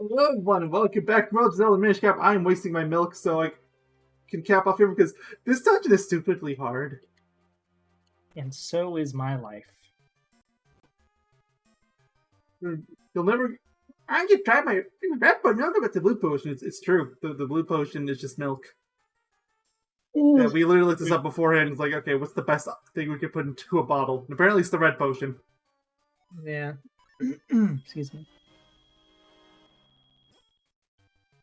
Hello, everyone, and welcome back to Zelda Minish Cap. I am wasting my milk so I can cap off here because this dungeon is stupidly hard. And so is my life. You'll never. I can try my red, but not about the blue potion. It's true. The blue potion is just milk. Yeah, we literally looked this up beforehand. It's like, okay, what's the best thing we could put into a bottle? And apparently, it's the red potion. Yeah. Excuse me.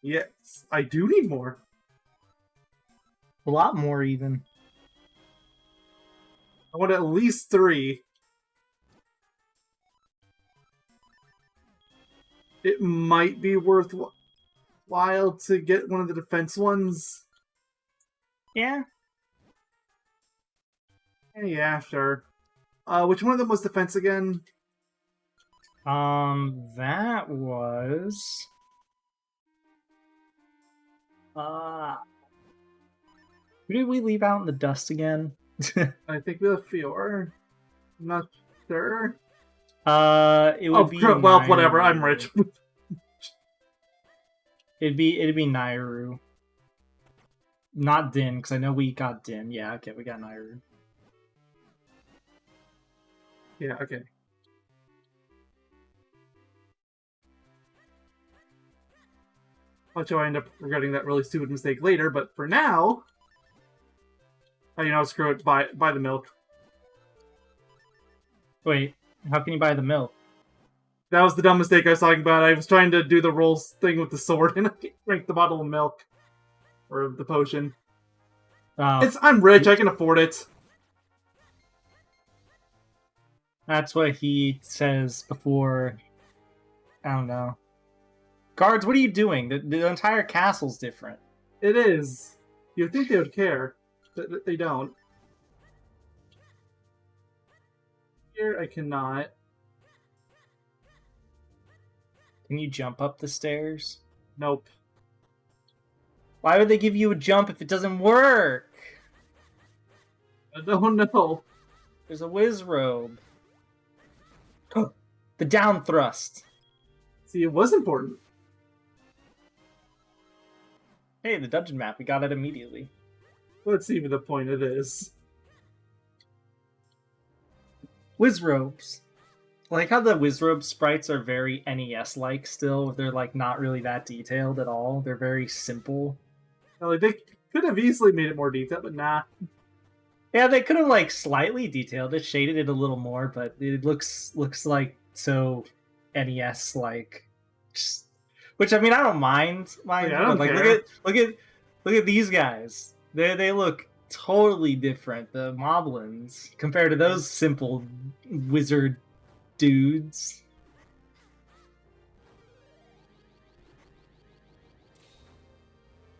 Yes, I do need more. A lot more, even. I want at least 3. It might be worthwhile to get one of the defense ones. Yeah. Yeah, sure. Which one of them was defense again? That was... Who did we leave out in the dust again? I think we have Fior. I'm not sure. It would be well, Nairu. whatever. I'm rich. It'd be Nairu. Not Din, because I know we got Din. Yeah, okay, we got Nairu. Yeah, okay. Watch how I end up regretting that really stupid mistake later, but for now... screw it. Buy the milk. Wait, how can you buy the milk? That was the dumb mistake I was talking about. I was trying to do the rolls thing with the sword, and I drank the bottle of milk. Or the potion. I'm rich, I can afford it. That's what he says before... I don't know. Guards, what are you doing? The entire castle's different. It is. You'd think they would care. But they don't. Here, I cannot. Can you jump up the stairs? Nope. Why would they give you a jump if it doesn't work? I don't know. There's a whiz robe. The down thrust. See, it was important. Hey, the dungeon map. We got it immediately. Let's see what the point it is. Whiz robes. Like how the whiz robe sprites are very NES-like still. They're like not really that detailed at all. They're very simple. Like, they could have easily made it more detailed, but nah. Yeah, they could have like slightly detailed it, shaded it a little more, but it looks like so NES-like. Which I mean, I don't mind. I don't like care. look at these guys. They look totally different. The moblins compared to those simple wizard dudes.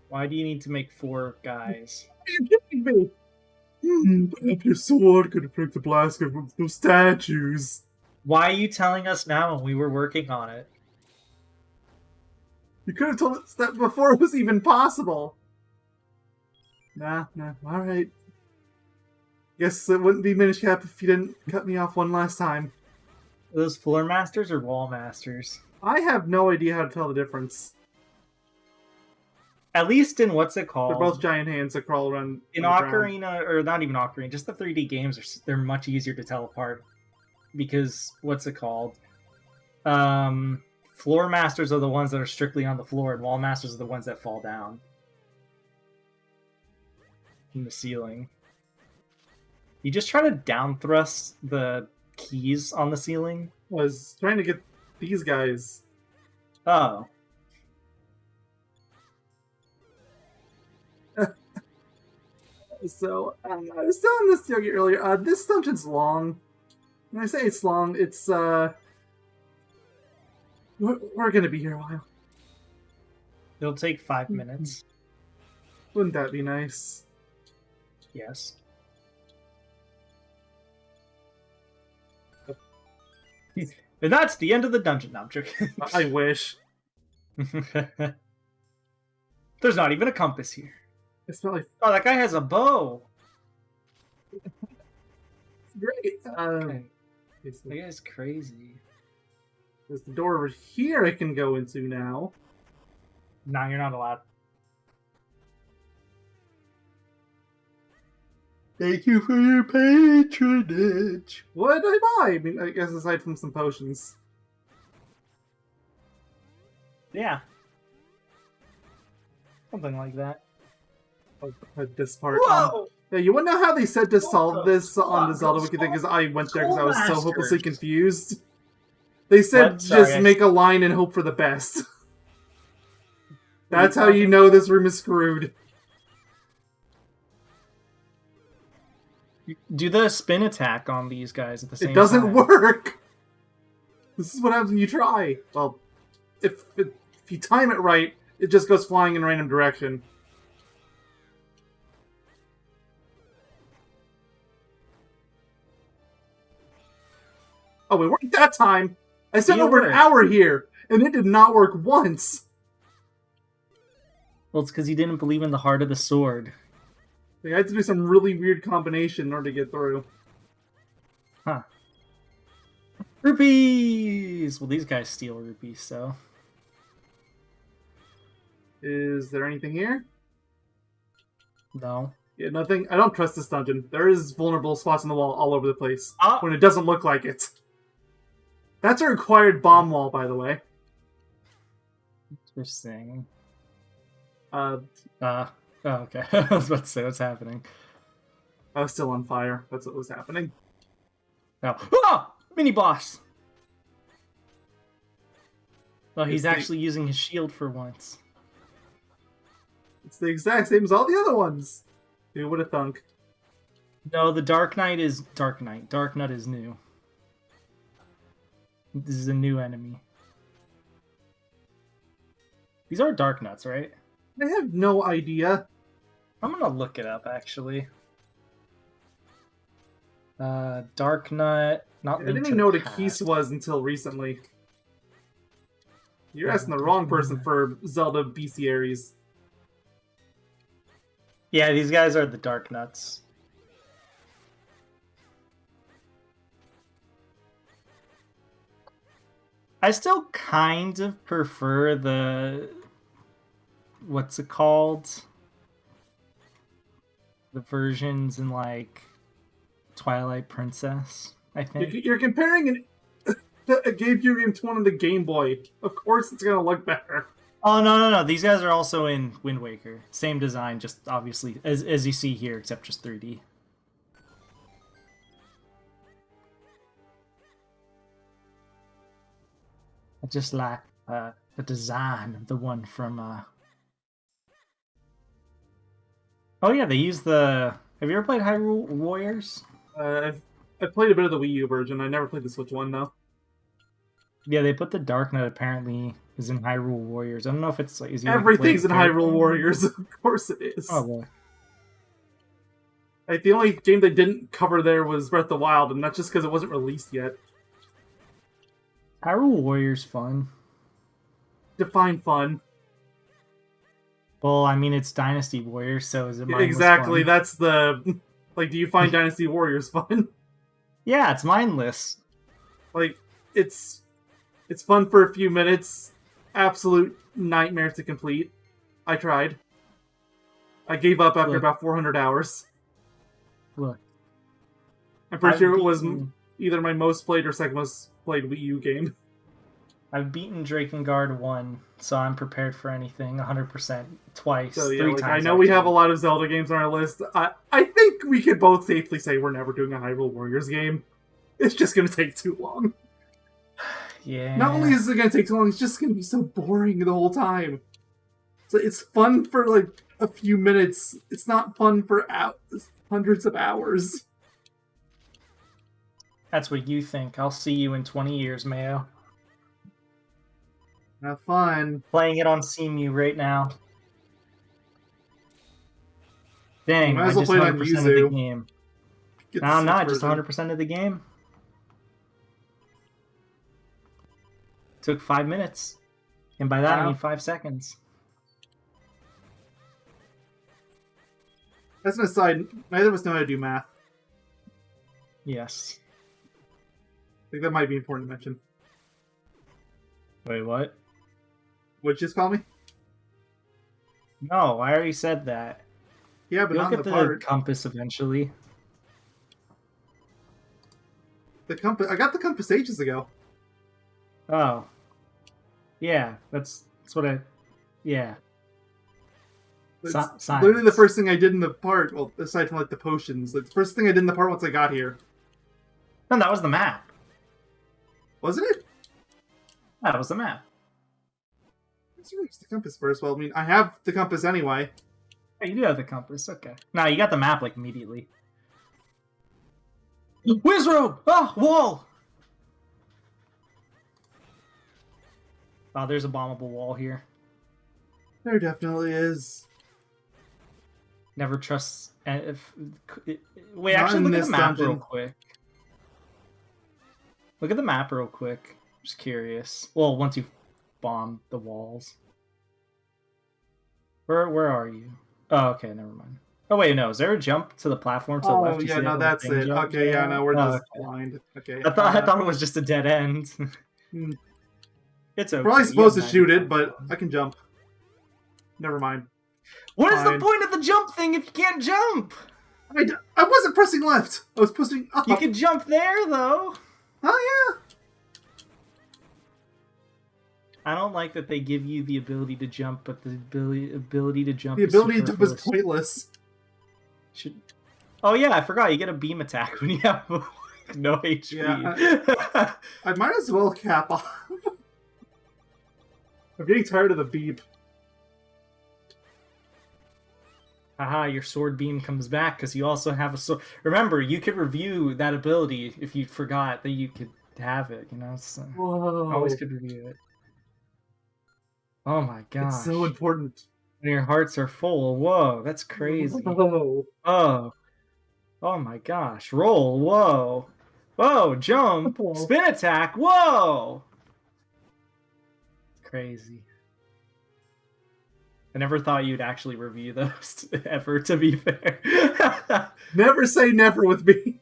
Why do you need to make 4 guys? Are you kidding me? Perhaps your sword could affect the blast of those statues. Why are you telling us now when we were working on it? You could have told us that before it was even possible. Nah, alright. Guess it wouldn't be Minish Cap if you didn't cut me off one last time. Are those floor masters or wall masters? I have no idea how to tell the difference. At least in what's it called? They're both giant hands that crawl around. In Ocarina, or not even Ocarina, just the 3D games, they're much easier to tell apart. Because, what's it called? Floor masters are the ones that are strictly on the floor, and wall masters are the ones that fall down from the ceiling. You just try to down thrust the keys on the ceiling? Was trying to get these guys. Oh. So, I was telling this to Yogi earlier, this dungeon's long. When I say it's long, it's, we're gonna be here a while. It'll take 5 minutes. Wouldn't that be nice? Yes. And that's the end of the dungeon. No, I'm joking. I wish. There's not even a compass here. It's not like... Oh, that guy has a bow. Great. Okay. That guy's crazy. There's the door over here I can go into now. No, you're not allowed. Thank you for your patronage. What did I buy? I mean, I guess aside from some potions. Yeah. Something like that. Oh, this part. Whoa! Yeah, you wanna know how they said to solve this on the Whoa, Zelda Wiki thing? Because I went there because I was so Schoolmaster. hopelessly confused. They said What? Sorry, just make a line and hope for the best. That's how you know this room is screwed. Do the spin attack on these guys at the same time. It doesn't work! This is what happens when you try. Well, if you time it right, it just goes flying in a random direction. Oh, it worked that time! I spent over an hour here, and it did not work once! Well, it's because you didn't believe in the heart of the sword. I had to do some really weird combination in order to get through. Huh. Rupees! Well, these guys steal rupees, so... Is there anything here? No. Yeah, nothing. I don't trust this dungeon. There is vulnerable spots in the wall all over the place. Oh. When it doesn't look like it. That's a required bomb wall, by the way. Interesting. Oh, okay. I was about to say, what's happening? I was still on fire. That's what was happening. Oh. Ah! Mini boss! Oh, he's actually using his shield for once. It's the exact same as all the other ones. Who would have thunk? No, the Dark Knight is... Dark Knight. Dark Nut is new. This is a new enemy. These are Dark Nuts, right? I have no idea. I'm gonna look it up, actually. Dark Nut... Not I didn't even know what a Keese was until recently. You're asking the wrong person for Zelda bestiaries. Yeah, these guys are the Dark Nuts. I still kind of prefer the... What's it called? The versions in, like, Twilight Princess, I think. You're comparing a GameCube game to one on the Game Boy. Of course it's gonna look better. Oh, no. These guys are also in Wind Waker. Same design, just obviously, as you see here, except just 3D. I just like the design of the one from... Oh yeah, they use the... Have you ever played Hyrule Warriors? I've played a bit of the Wii U version. I never played the Switch one, though. Yeah, they put the Dark Knight apparently is in Hyrule Warriors. I don't know if it's like... Everything's in Hyrule Warriors. Of course it is. Oh, boy. Like, the only game they didn't cover there was Breath of the Wild, and that's just because it wasn't released yet. Hyrule Warriors fun. Define fun. Well, I mean, it's Dynasty Warriors, so is it mindless Exactly, fun? that's the... Like, do you find Dynasty Warriors fun? Yeah, it's mindless. Like, it's fun for a few minutes. Absolute nightmare to complete. I tried. I gave up after about 400 hours. Look. I'm pretty sure it was either my most played or second most played Wii U game. I've beaten Drakengard 1, so I'm prepared for anything 100% twice, So, yeah, 3 like, times. I know we have a lot of Zelda games on our list. I think we could both safely say we're never doing a Hyrule Warriors game. It's just going to take too long. Yeah. Not only is it going to take too long, it's just going to be so boring the whole time. So it's fun for like a few minutes. It's not fun for hundreds of hours. That's what you think. I'll see you in 20 years, Mayo. Have fun. Playing it on CMU right now. Dang, might I as well just play it on 100% of Yuzu. the game. Get No, the I'm not. Switch Just version. 100% of the game. Took 5 minutes. And by that, I Wow. mean 5 seconds. As an aside, neither of us know how to do math. Yes. I think that might be important to mention. Wait, what? What'd you just call me? No, I already said that. Yeah, but You'll not get in the the part. compass eventually. The compass. I got the compass ages ago. Oh. Yeah, that's what I... Yeah. It's Science. literally the first thing I did in the part. Well, aside from like the potions, like the first thing I did in the part once I got here. No, that was the map. Wasn't it? That was the map. Let's use the compass first. Well, I mean, I have the compass anyway. Oh, you do have the compass, okay. No, you got the map, like, immediately. Wizrobe! Ah, wall! Oh, there's a bombable wall here. There definitely is. Never trust... Wait, Not actually, in look at this the map dungeon. real quick. Look at the map real quick. Just curious. Well, once you bomb the walls. Where are you? Oh, okay, never mind. Oh, wait, no. Is there a jump to the platform to the left? Oh, You yeah, see no, that little that's thing it. jump? Okay, yeah, no, we're Oh, just okay. blind. Okay. I thought it was just a dead end. It's okay. Probably You supposed to have shoot it, 95 but bombs. I can jump. Never mind. What is the Fine. point of the jump thing if you can't jump? I wasn't pressing left. I was pushing up. You can jump there, though. Oh, yeah. I don't like that they give you the ability to jump, but the ability to jump. The ability to jump is superfluous. pointless. Oh yeah, I forgot. You get a beam attack when you have no HP. Yeah, I might as well cap off. I'm getting tired of the beep. Haha, your sword beam comes back because you also have a sword. Remember, you could review that ability if you forgot that you could have it. You know, so Whoa. always could review it. Oh my gosh. It's so important. When your hearts are full. Whoa, that's crazy. Whoa. Oh. Oh my gosh. Roll. Whoa. Whoa, jump. Whoa. Spin attack. Whoa. Crazy. I never thought you'd actually review those ever, to be fair. Never say never with me.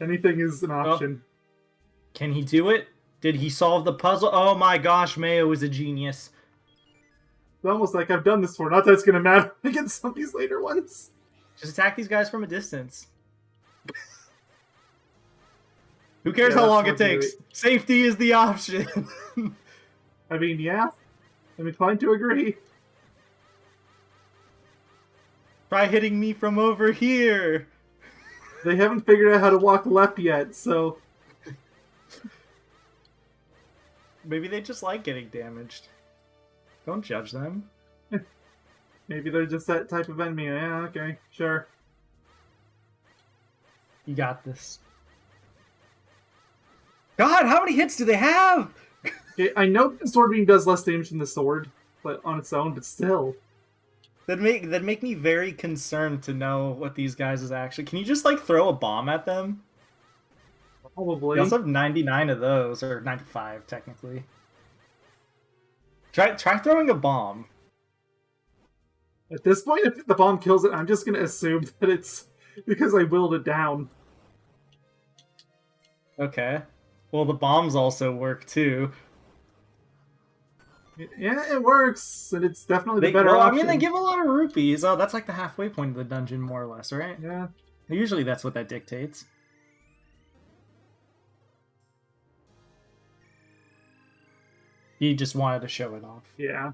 Anything is an option. Can he do it? Did he solve the puzzle? Oh my gosh, Mayo is a genius. It's almost like I've done this before. Not that it's going to matter against some of these later ones. Just attack these guys from a distance. Who cares Yeah, how that's long it what you takes? Safety is the option. I mean, yeah. I'm inclined to agree. Try hitting me from over here. They haven't figured out how to walk left yet, so... Maybe they just like getting damaged. Don't judge them. Maybe they're just that type of enemy. Yeah, okay, sure. You got this. God, how many hits do they have? Okay, I know the sword beam does less damage than the sword, but on its own, but still. That'd make me very concerned to know what these guys is actually. Can you just like throw a bomb at them? Probably. You also have 99 of those, or 95 technically. Try throwing a bomb. At this point, if the bomb kills it, I'm just going to assume that it's because I willed it down. Okay. Well, the bombs also work too. Yeah, it works, and it's definitely the They, better well, I option. mean, they give a lot of rupees. Oh, that's like the halfway point of the dungeon, more or less, right? Yeah. Usually that's what that dictates. You just wanted to show it off. Yeah.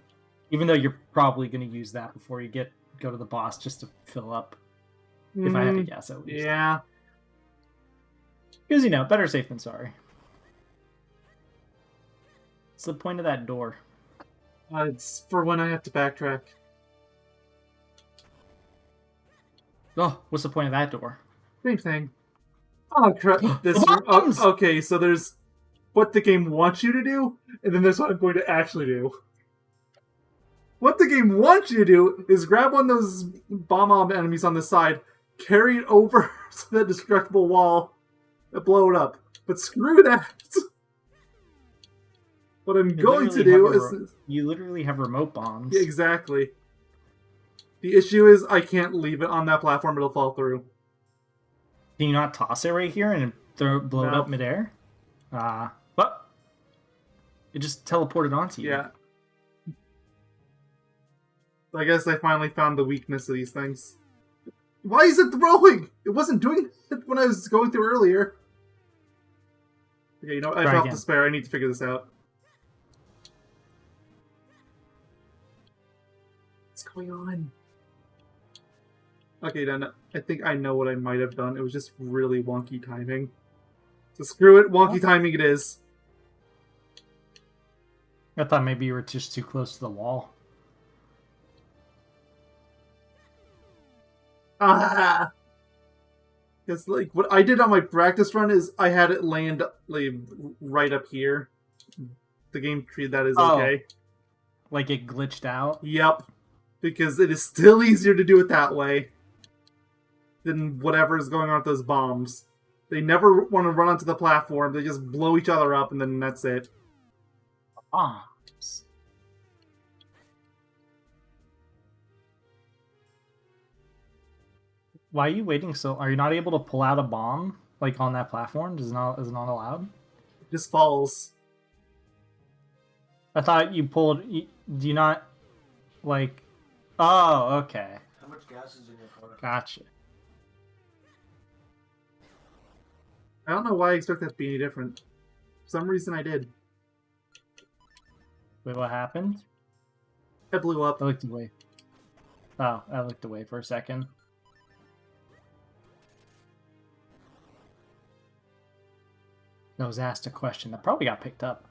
Even though you're probably going to use that before you go to the boss just to fill up. If I had to guess, at least. Yeah. Because, you know, better safe than sorry. What's the point of that door? It's for when I have to backtrack. Oh, what's the point of that door? Same thing. Oh, crap. This Bombs! okay, so there's what the game wants you to do, and then there's what I'm going to actually do. What the game wants you to do is grab one of those bomb enemies on the side, carry it over to the destructible wall, and blow it up. But screw that! What I'm going to do is... You literally have remote bombs. Yeah, exactly. The issue is I can't leave it on that platform, it'll fall through. Can you not toss it right here and blow it No. up midair? What? It just teleported onto you. Yeah. I guess I finally found the weakness of these things. Why is it throwing? It wasn't doing it when I was going through earlier. Okay, you know, I felt despair. I need to figure this out. What's going on? Okay, then I think I know what I might have done. It was just really wonky timing. So screw it, wonky timing it is. I thought maybe you were just too close to the wall. Ah! Because, like, what I did on my practice run is I had it land, like, right up here. The game treated that as okay. Like it glitched out? Yep. Because it is still easier to do it that way than whatever is going on with those bombs. They never want to run onto the platform. They just blow each other up, and then that's it. Bombs. Why are you waiting so... Are you not able to pull out a bomb, like, on that platform? Is it not allowed? It just falls. I thought you pulled... Do you not, like... Oh, okay. How much gas is in your car? Gotcha. I don't know why I expect that to be any different. For some reason I did. Wait, what happened? I blew up. I looked away. Oh, I looked away for a second. I was asked a question that probably got picked up.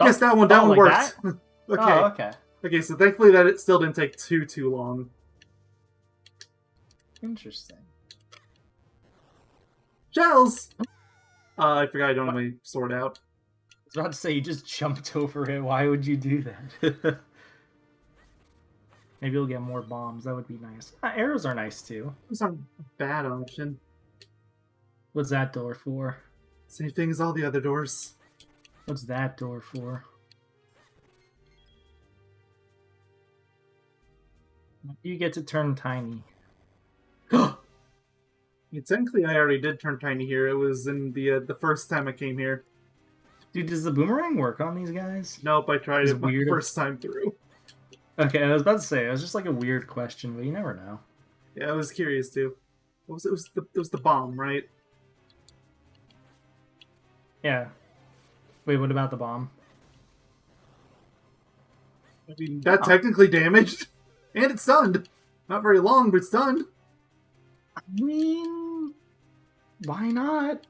Yes, that one like worked. That? Okay. Oh, okay. Okay, so thankfully that it still didn't take too long. Interesting. Shells! I forgot I don't have my sword out. I was about to say, you just jumped over it. Why would you do that? Maybe you'll get more bombs. That would be nice. Arrows are nice, too. Those aren't a bad option. What's that door for? Same thing as all the other doors. What's that door for? You get to turn tiny. Technically, I already did turn tiny here. It was in the first time I came here. Dude, does the boomerang work on these guys? Nope, I tried it my first time through. Okay, I was about to say, it was just like a weird question, but you never know. Yeah, I was curious too. What was it? It was the bomb, right? Yeah. Wait, what about the bomb? I mean, that technically damaged. And it's stunned. Not very long, but it's stunned. I mean, why not?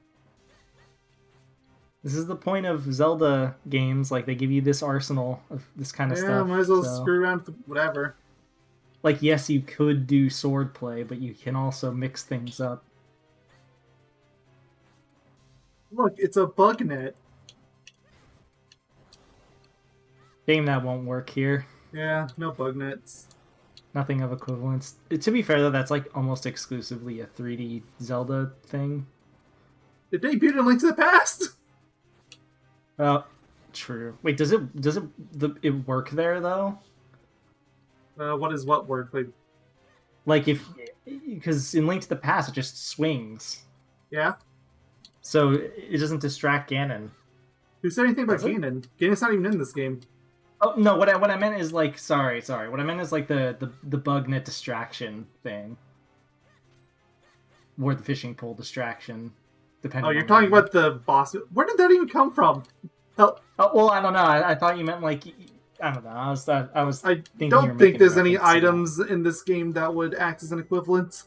This is the point of Zelda games. Like, they give you this arsenal of this kind of stuff. Yeah, might as well screw around with whatever. Like, yes, you could do sword play, but you can also mix things up. Look, it's a bug net. Game that won't work here. Yeah, no bug nets. Nothing of equivalence. To be fair, though, that's like almost exclusively a 3D Zelda thing. It debuted in Link to the Past! Oh, true. Wait, does it work there, though? What is what work? Like, because in Link to the Past, it just swings. Yeah? So it doesn't distract Ganon. Who said anything about Ganon? Ganon's not even in this game. Oh no! What I meant is like sorry. What I meant is like the bug net distraction thing, or the fishing pole distraction. Depending. Oh, you're talking about the boss. Where did that even come from? Oh well, I don't know. I thought you meant like I don't know. I was. I don't think there's any items in this game that would act as an equivalent.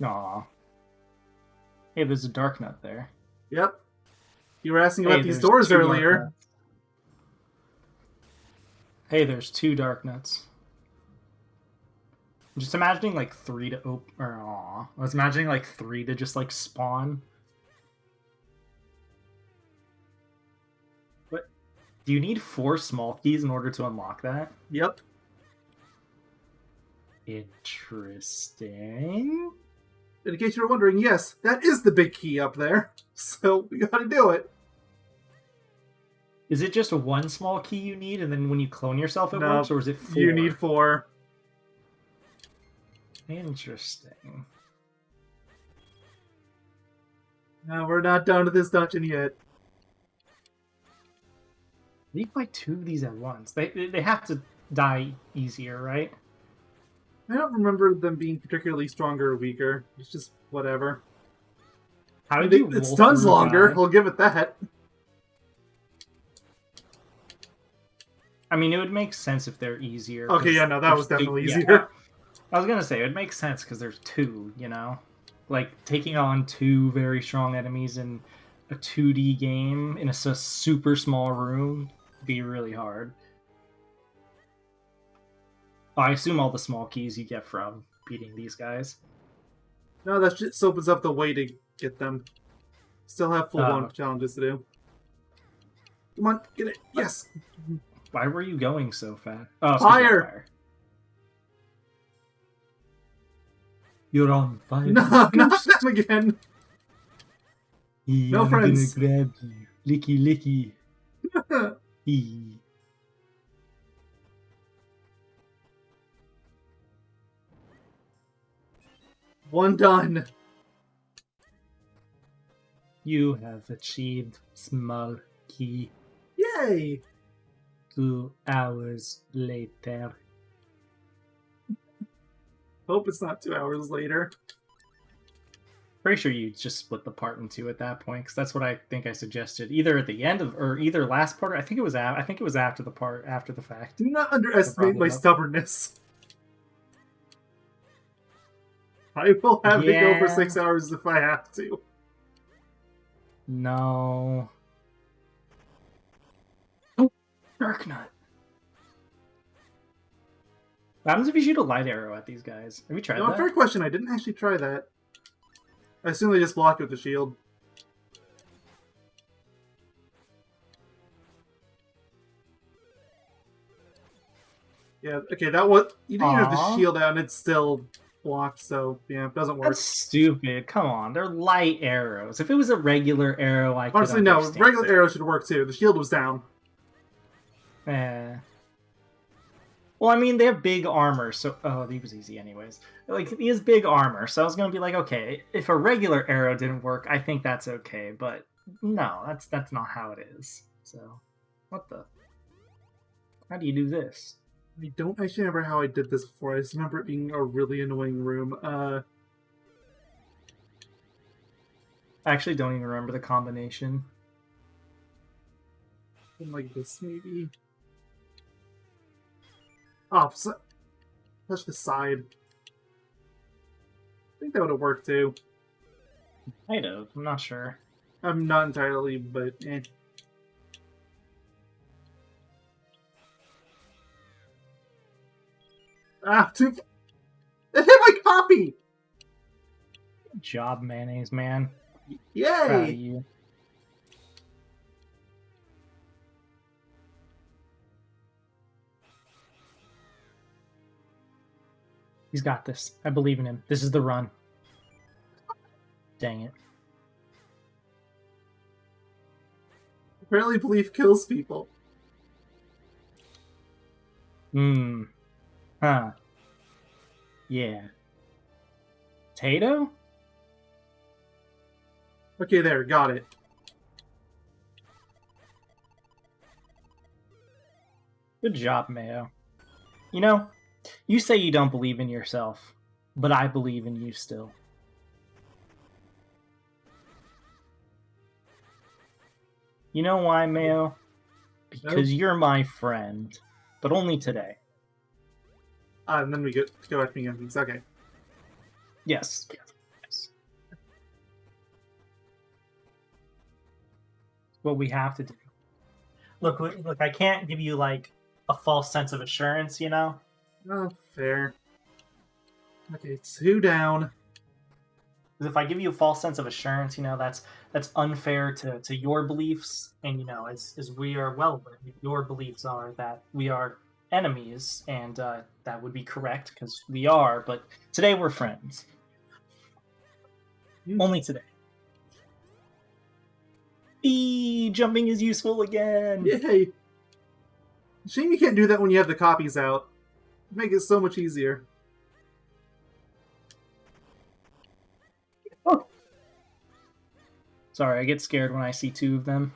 Aw. Hey, there's a dark nut there. Yep. You were asking about these doors earlier. Hey, there's 2 dark nuts. I'm just imagining like 3 to open. I was imagining like 3 to just like spawn. What? Do you need 4 small keys in order to unlock that? Yep. Interesting. In case you were wondering, yes, that is the big key up there. So we gotta do it. Is it just one small key you need, and then when you clone yourself it No, works, or is it 4? You need 4. Interesting. No, we're not done with this dungeon yet. You fight 2 of these at once. They have to die easier, right? I don't remember them being particularly stronger or weaker. It's just whatever. How did you It roll stuns through a longer, guy? I'll give it that. I mean, it would make sense if they're easier. Okay, 'cause yeah, no, that there's was definitely yeah, easier. I was gonna say, it would make sense because there's 2, you know? Like, taking on 2 very strong enemies in a 2D game in a super small room would be really hard. I assume all the small keys you get from beating these guys. No, that just opens up the way to get them. Still have full-blown challenges to do. Come on, get it. Yes! Why were you going so fast? Oh, it's 'cause Fire! you're on fire. You're on fire. No, not them again! No I'm friends. gonna grab you. Licky, licky. Ee. One done. You have achieved small key. Yay! 2 hours later. Hope it's not 2 hours later. Pretty sure you just split the part in 2 at that point, because that's what I think I suggested. Either at the end of, or either last part. I think it was after the part, after the fact. Do not underestimate my stubbornness. I will have to go for 6 hours if I have to. No. Oh, Dark Nut. What happens if you shoot a light arrow at these guys? Have you tried that? Fair question. I didn't actually try that. I assume they just block it with the shield. Yeah, okay, that was... You didn't have the shield out and it's still blocked, so yeah, it doesn't work. That's stupid. Come on, they're light arrows. If it was a regular arrow, I could Honestly, no, understand. regular arrows should work too. The shield was down. Well, I mean, they have big armor, so... Oh, he was easy anyways. Like, he has big armor, so I was gonna be like, okay, if a regular arrow didn't work, I think that's okay, but no, that's not how it is. So, what the... How do you do this? I don't actually remember how I did this before. I just remember it being a really annoying room. I actually don't even remember the combination. Something like this, maybe. Oh, touch the side. I think that would have worked too. Might have. I'm not sure. I'm not entirely, but eh. Ah, it hit my copy! Good job, Mayonnaise Man. Yay! Proud of you. He's got this. I believe in him. This is the run. Dang it. Apparently belief kills people. Huh. Yeah. Potato? Okay, there, got it. Good job, Mayo. You know, you say you don't believe in yourself, but I believe in you still. You know why, Mayo? Because you're my friend, but only today. And then we go back to being enemies. Okay. Yes. What we have to do. Look, I can't give you, like, a false sense of assurance, you know? Oh, fair. Okay, 2 down. Because if I give you a false sense of assurance, you know, that's unfair to your beliefs. And, you know, as we are well aware, your beliefs are that we are enemies, and that would be correct, because we are, but today we're friends. Only today. Jumping is useful again. Yay! Shame you can't do that when you have the copies out. Make it so much easier. Oh. Sorry, I get scared when I see two of them.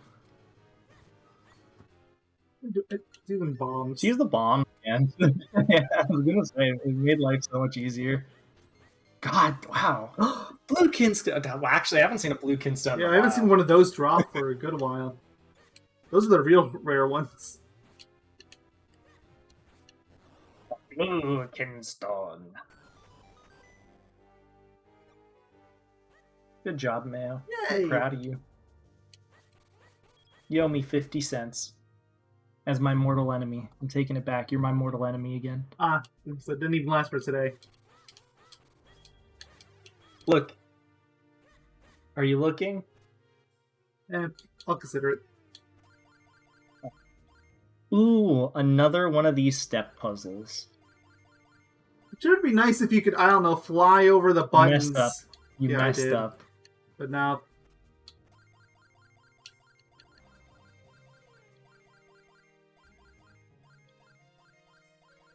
Doing bombs. Use the bomb, man. Yeah, I was gonna say it made life so much easier. God, wow. Blue Kinstone. Well, actually, I haven't seen a Blue Kinstone. Yeah, I haven't seen one of those drop for a good while. Those are the real rare ones. Blue Kinstone. Good job, Mayo. Yay! I'm proud of you. You owe me 50 cents as my mortal enemy. I'm taking it back. You're my mortal enemy again. Ah, so it didn't even last for today. Look. Are you looking? I'll consider it. Ooh, another one of these step puzzles. It should be nice if you could, I don't know, fly over the buttons. You messed up. You Yeah, messed up. But now...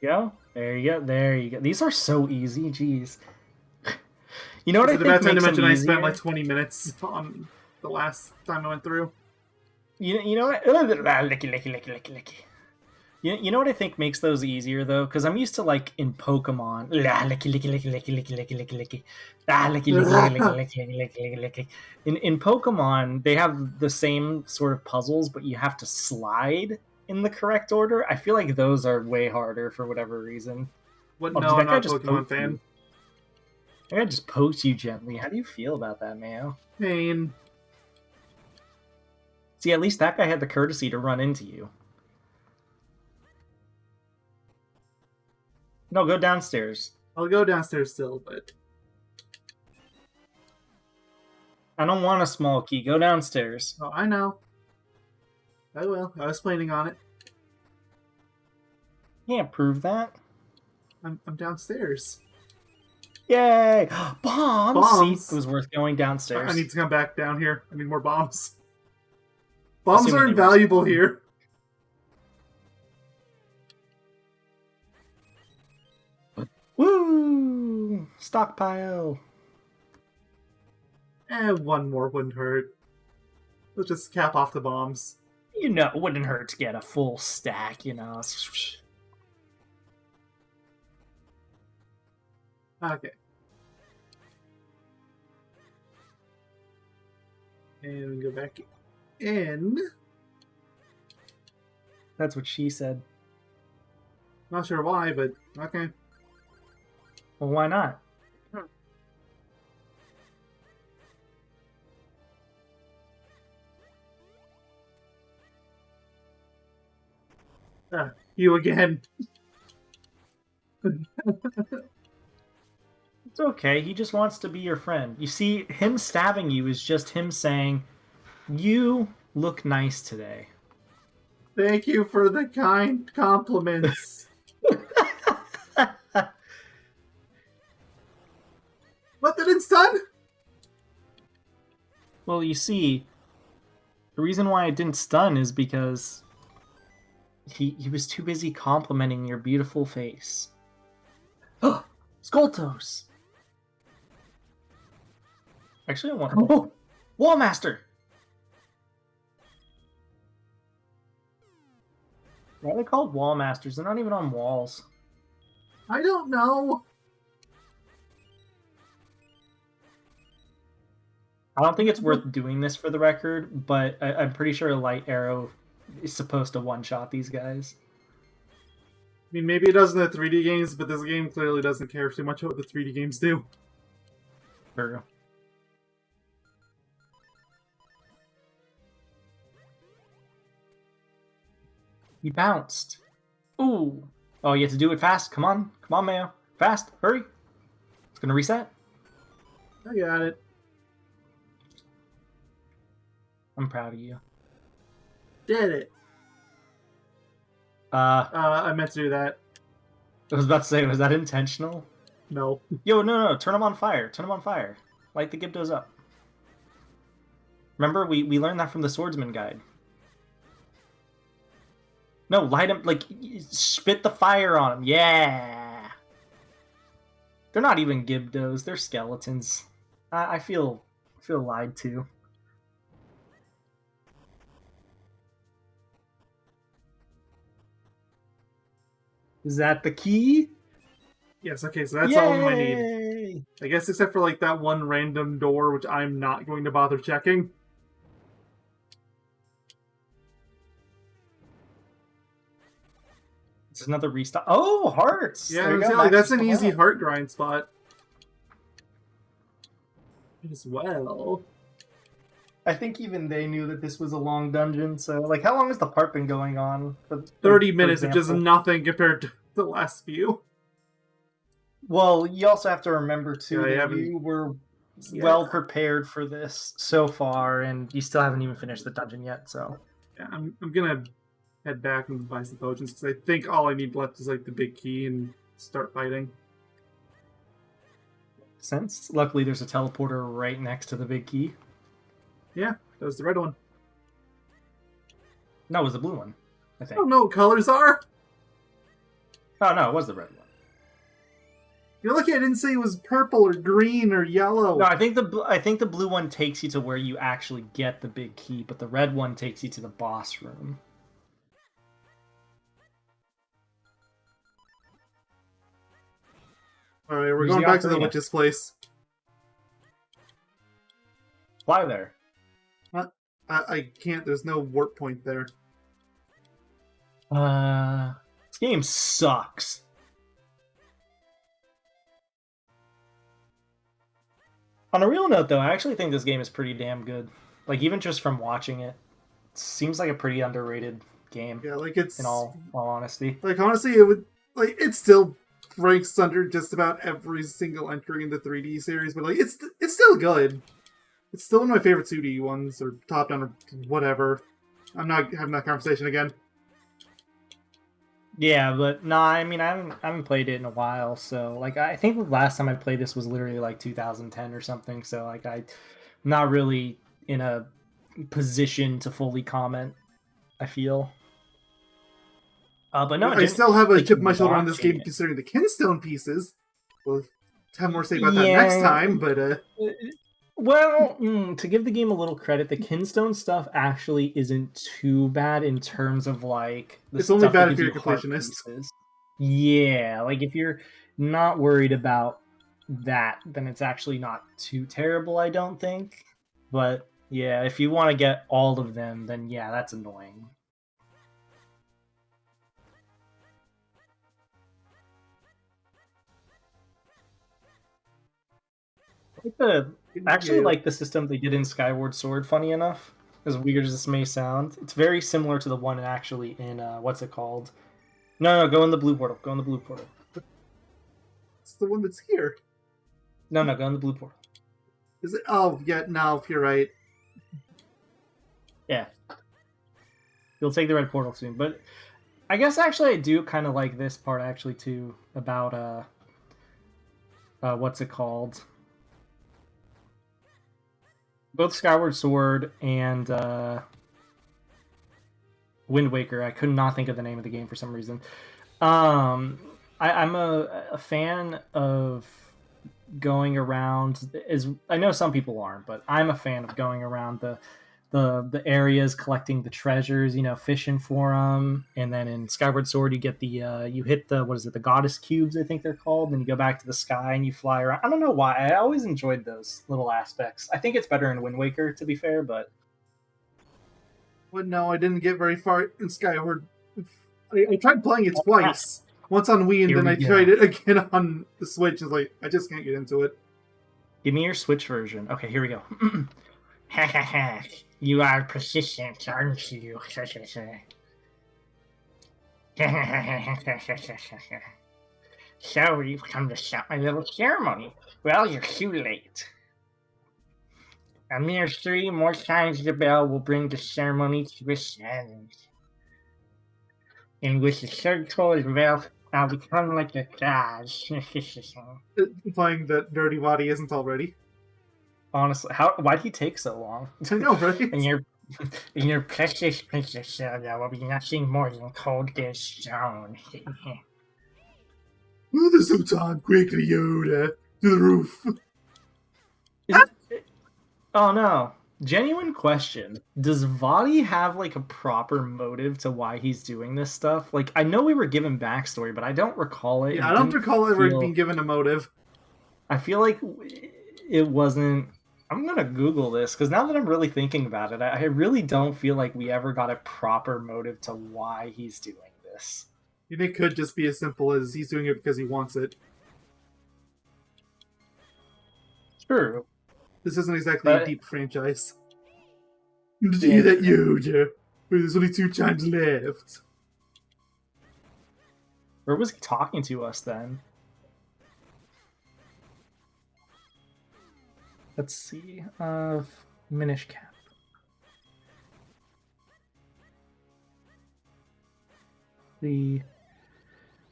Go. There you go. There you go. These are so easy. Jeez. You know what I think makes makes them them I easier? spent like 20 minutes on the last time I went through. You know what? Licky. You know what I think makes those easier though? Because I'm used to like in Pokemon. In Pokemon, they have the same sort of puzzles, but you have to slide in the correct order. I feel like those are way harder for whatever reason. What? Oh, No, did I'm that guy not a just Pokemon poke fan. you? That guy just poked you gently. How do you feel about that, Mayo? Pain. See, at least that guy had the courtesy to run into you. No, go downstairs. I'll go downstairs still, but... I don't want a small key. Go downstairs. Oh, I know. I will. I was planning on it. Can't prove that. I'm downstairs. Yay! Bombs! Bombs? See, it was worth going downstairs. I need to come back down here. I need more bombs. Assuming Bombs are they were invaluable here. Woo! Stockpile. One more wouldn't hurt. Let's just cap off the bombs. You know, it wouldn't hurt to get a full stack, you know. Okay. And we go back in. That's what she said. Not sure why, but okay. Well, why not? You again. It's okay. He just wants to be your friend. You see, him stabbing you is just him saying, you look nice today. Thank you for the kind compliments. What, that didn't stun? Well, you see, the reason why it didn't stun is because he was too busy complimenting your beautiful face. Oh, Skulltoes! Actually, I want... Oh! Wallmaster! Why are they called Wallmasters? They're not even on walls. I don't know. I don't think it's worth doing this for the record, but I'm pretty sure a light arrow is supposed to one-shot these guys. I mean, maybe it does in the 3D games, but this game clearly doesn't care too much what the 3D games do. True. He bounced. Ooh. Oh, you have to do it fast. Come on. Come on, Mayo. Fast. Hurry. It's going to reset. I got it. I'm proud of you. Did it. I meant to do that. I was about to say, was that intentional? No. Yo, no. Turn them on fire. Turn them on fire. Light the Gibdos up. Remember, we learned that from the Swordsman Guide. No, light them, like, spit the fire on them. Yeah! They're not even Gibdos, they're skeletons. I feel lied to. Is that the key? Yes, okay, so that's all I need. I guess except for like that one random door, which I'm not going to bother checking. It's another restock. Oh, hearts! Yeah, like, that's an easy heart grind spot. As well. I think even they knew that this was a long dungeon, so, like, how long has the part been going on? 30 minutes, which is nothing compared to the last few. Well, you also have to remember, too, that you were well prepared for this so far, and you still haven't even finished the dungeon yet, so... Yeah, I'm gonna head back and buy some potions, because I think all I need left is, like, the big key and start fighting. Since, luckily, there's a teleporter right next to the big key. Yeah, that was the red one. No, it was the blue one, I think. I don't know what colors are. Oh, no, it was the red one. You're lucky I didn't say it was purple or green or yellow. No, I think the blue one takes you to where you actually get the big key, but the red one takes you to the boss room. Alright, we're going back to the witch's place. Fly there. I can't, there's no warp point there. This game sucks. On a real note, though, I actually think this game is pretty damn good. Like, even just from watching it, it seems like a pretty underrated game. Yeah, like it's... In all honesty. Like, honestly, it would... Like, it still ranks under just about every single entry in the 3D series, but, like, it's still good. It's still one of my favorite 2D ones, or top-down, or whatever. I'm not having that conversation again. Yeah, but no, I mean, I haven't played it in a while, so, like, I think the last time I played this was literally, like, 2010 or something, so, like, I'm not really in a position to fully comment, I feel. But no, I still have a chip on my shoulder on this game, considering the Kinstone pieces. We'll have more to say about that next time, but... Well, to give the game a little credit, the Kinstone stuff actually isn't too bad in terms of, like... It's only bad if you're a completionist. Yeah, like, if you're not worried about that, then it's actually not too terrible, I don't think. But, yeah, if you want to get all of them, then yeah, that's annoying. I actually like the system they did in Skyward Sword, funny enough. As weird as this may sound. It's very similar to the one actually in, what's it called? No, go in the blue portal. Go in the blue portal. It's the one that's here. No, go in the blue portal. Is it? Oh, yeah, no, you're right. Yeah. You'll take the red portal soon. But I guess actually I do kind of like this part actually too, about, what's it called? Both Skyward Sword and Wind Waker. I could not think of the name of the game for some reason. I'm a fan of going around. I know some people aren't, but I'm a fan of going around the areas, collecting the treasures, fishing for them, and then in Skyward Sword you get you hit the the goddess cubes, I think they're called, and you go back to the sky and you fly around. I don't know why, I always enjoyed those little aspects. I think it's better in Wind Waker, to be fair, but no, I didn't get very far in Skyward. I tried playing it twice. Once on Wii, and then I tried it again on the Switch. It's like, I just can't get into it. Give me your Switch version. Okay, here we go. Ha ha ha. You are persistent, aren't you? So, you've come to stop my little ceremony. Well, you're too late. A mere 3 more times the bell will bring the ceremony to its end. And with the third toll as well, I'll become like a god. Implying that Dirty Vaati isn't already. Honestly, why'd he take so long? I know, right? And your precious Princess Zelda will be nothing more than cold as stone. Move the Sultan quickly, Yoda, to the roof. Oh no. Genuine question. Does Vaati have like a proper motive to why he's doing this stuff? Like, I know we were given backstory, but I don't recall it. Yeah, I don't recall ever being given a motive. I feel like it wasn't. I'm gonna Google this because now that I'm really thinking about it, I really don't feel like we ever got a proper motive to why he's doing this. You think it could just be as simple as he's doing it because he wants it. True. This isn't exactly a deep franchise. Did you hear that, Yoda? There's only 2 times left. Where was he talking to us then? Let's see. Minish cap.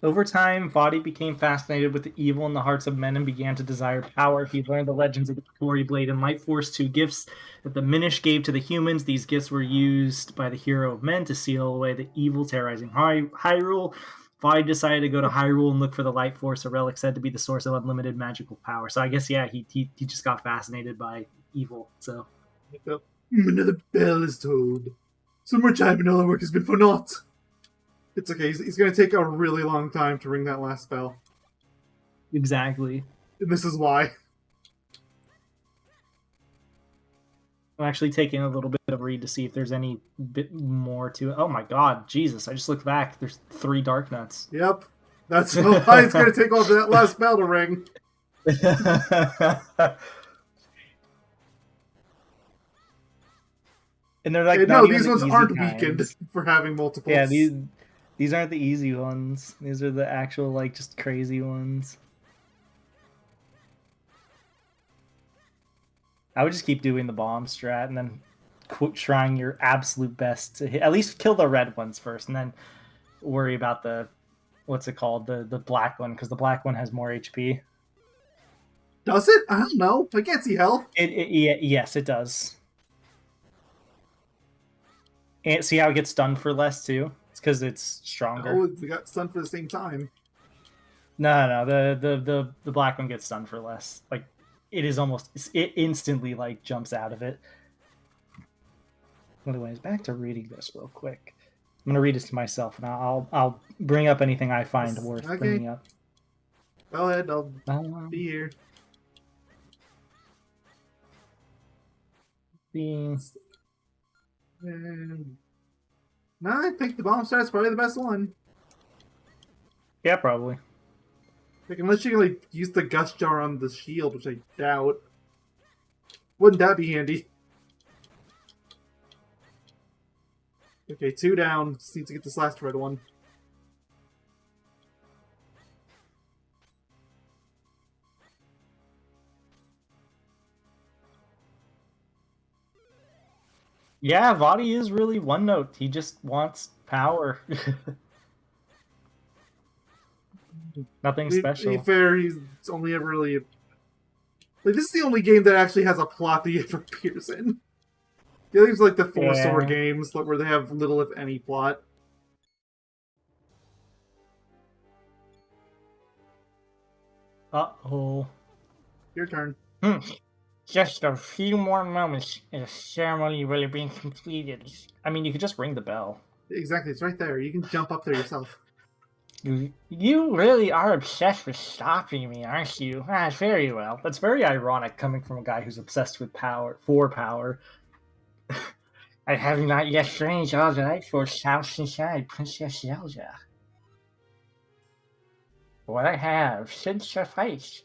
Over time, Vaati became fascinated with the evil in the hearts of men and began to desire power. He learned the legends of the Glory Blade and Light Force, 2 gifts that the Minish gave to the humans. These gifts were used by the hero of men to seal away the evil terrorizing Hyrule. Vaati decided to go to Hyrule and look for the Light Force, a relic said to be the source of unlimited magical power. So I guess, yeah, he just got fascinated by evil. So another bell is tolled. Some more time and all our work has been for naught. It's okay. He's going to take a really long time to ring that last bell. Exactly. And this is why. I'm actually taking a little bit of a read to see if there's any bit more to it. Oh my god, Jesus. I just looked back. There's 3 Dark Nuts. Yep. That's why it's going to take all that last bell to ring. And they're like, no, these ones aren't weakened for having multiples. Yeah, these aren't the easy ones. These are the actual, like, just crazy ones. I would just keep doing the bomb strat and then trying your absolute best to hit. At least kill the red ones first, and then worry about the, what's it called, the black one, because the black one has more HP. Does it? I don't know. I can't see health. Yes, it does. And see how it gets stunned for less too? It's because it's stronger. Oh, they got stunned for the same time. No. The black one gets stunned for less. Like, it instantly like jumps out of it. Anyways, back to reading this real quick. I'm gonna read this to myself, and I'll bring up anything I find worth bringing up. Go ahead, I'll be here. No, I think the bomb start's probably the best one. Yeah, probably. Like, unless you can like use the gust jar on the shield, which I doubt. Wouldn't that be handy? Okay, 2 down. Just need to get this last red one. Yeah, Vaati is really one note. He just wants power. Nothing special. To be fair, he's only ever really... Like, this is the only game that actually has a plot that he ever appears in. The others like the 4 sword games, where they have little, if any, plot. Uh-oh. Your turn. Just a few more moments and the ceremony will have been completed. I mean, you could just ring the bell. Exactly, it's right there. You can jump up there yourself. You really are obsessed with stopping me, aren't you? Ah, very well. That's very ironic coming from a guy who's obsessed with power, for power. I have not yet changed all the Light Force house inside Princess Zelda. What I have should suffice.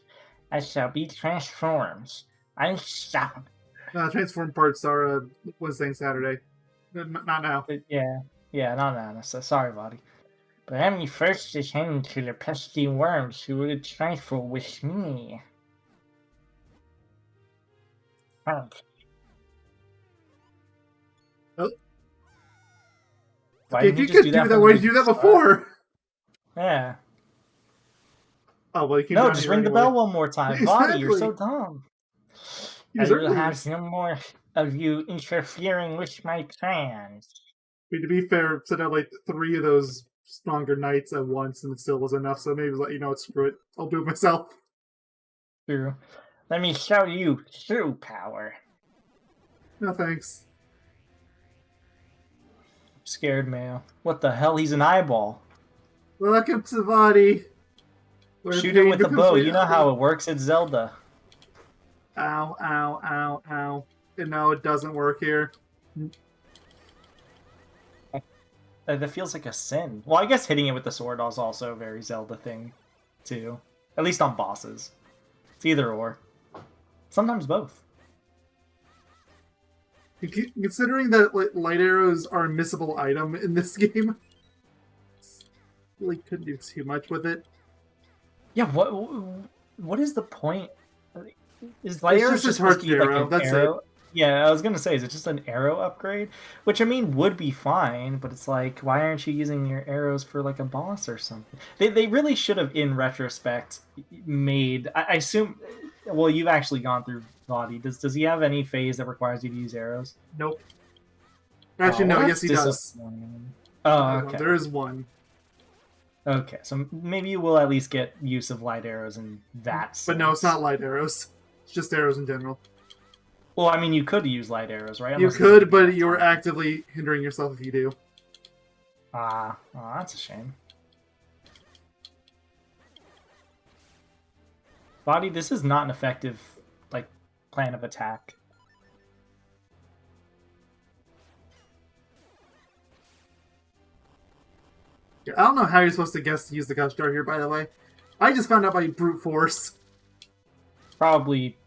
I shall be transformed. Unstoppable. Transform parts are Wednesday and Saturday. Not now. Yeah, not now. So sorry, Vaati. But let me first attend to the pesky worms who would trifle with me. Oh. Okay, if you could do that, why did you do that before? Yeah. Oh, well, you no, just ring the bell one more time. Exactly. Vaati, you're so dumb. He I was will early. have no more of you interfering with my plans. I mean, to be fair, sent out like 3 of those stronger knights at once, and it still was enough. So maybe it was like, you know what, screw it, I'll do it myself. True. Let me show you true power. No thanks. Scared Mayo. What the hell? He's an eyeball. Welcome to Vaati. Shoot him with a bow. You know how it works. It's Zelda. Ow, ow, ow, ow. And no, it doesn't work here. That feels like a sin. Well, I guess hitting it with the sword is also a very Zelda thing, too. At least on bosses. It's either or. Sometimes both. Considering that light arrows are a missable item in this game, really couldn't do too much with it. Yeah, what is the point? Is light arrows just supposed to be like an That's arrow? it. Yeah, I was gonna say, is it just an arrow upgrade? Which I mean would be fine, but it's like, why aren't you using your arrows for like a boss or something? They really should have, in retrospect, made. I assume. Well, you've actually gone through Vaati. Does he have any phase that requires you to use arrows? Nope. Actually, no. Yes, he does. Oh, okay. There is one. Okay, so maybe you will at least get use of light arrows in that sense. But no, it's not light arrows. It's just arrows in general. Well, I mean, you could use light arrows, right? You could, but you're actively hindering yourself if you do. Oh, that's a shame. Vaati, this is not an effective, like, plan of attack. Yeah, I don't know how you're supposed to guess to use the Gush Jar here, by the way. I just found out by brute force. Probably,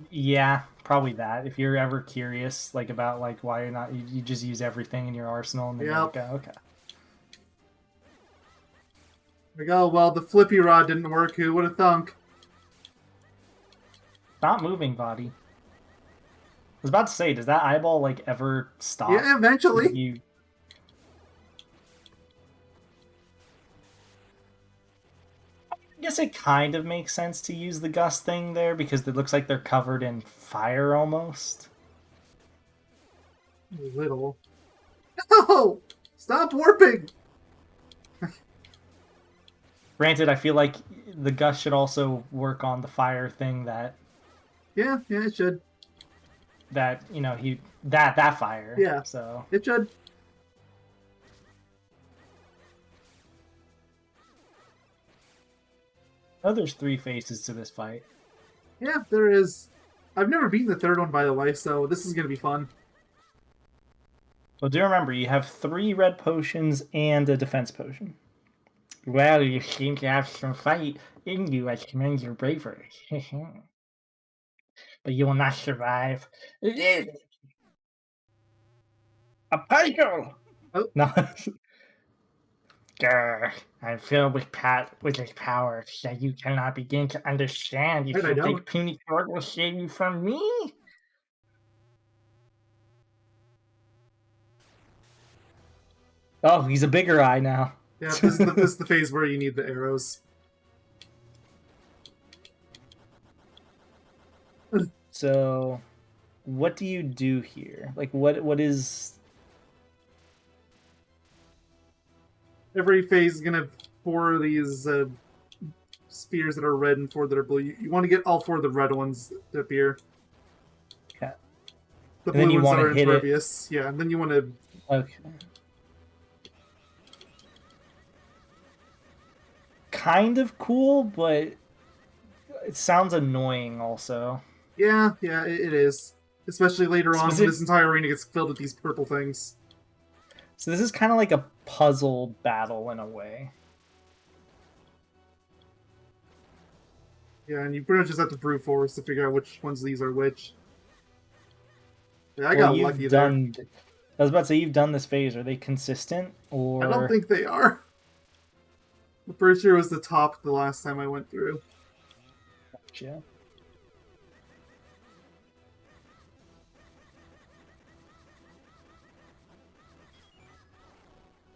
yeah, probably that. If you're ever curious, like, about, like, why you're not, you just use everything in your arsenal, and then you're like, oh, okay. Like, oh, well, the flippy rod didn't work. Who would have thunk? Not moving, Vaati. I was about to say, does that eyeball, like, ever stop? Yeah, eventually. I guess it kind of makes sense to use the gust thing there, because it looks like they're covered in fire almost. A little. No! Stop warping! Granted, I feel like the gust should also work on the fire thing that... Yeah, it should. That, you know, that fire. Yeah, so it should. Oh, there's 3 phases to this fight. Yeah, there is. I've never beaten the 3rd one, by the way, so this is going to be fun. Well, do remember, you have 3 red potions and a defense potion. Well, you seem to have some fight in you. I commend your bravery. But you will not survive. A puzzle! Oh. No. Grr, I'm filled with his power that you cannot begin to understand. You think puny sword will save you from me? Oh, he's a bigger eye now. Yeah, this is the phase where you need the arrows. So, what do you do here? Like, what is... Every phase is going to have 4 of these spheres that are red and 4 that are blue. You want to get all 4 of the red ones to appear. Okay. The blue ones are impervious. Yeah, and then you want to... Okay. Kind of cool, but it sounds annoying also. Yeah, it is. Especially later on when this entire arena gets filled with these purple things. So this is kind of like a puzzle battle in a way. Yeah, and you pretty much just have to brute force to figure out which ones of these are which. Yeah, I got lucky there. I was about to say, you've done this phase. Are they consistent? Or... I don't think they are. I'm pretty sure it was the top the last time I went through. Gotcha.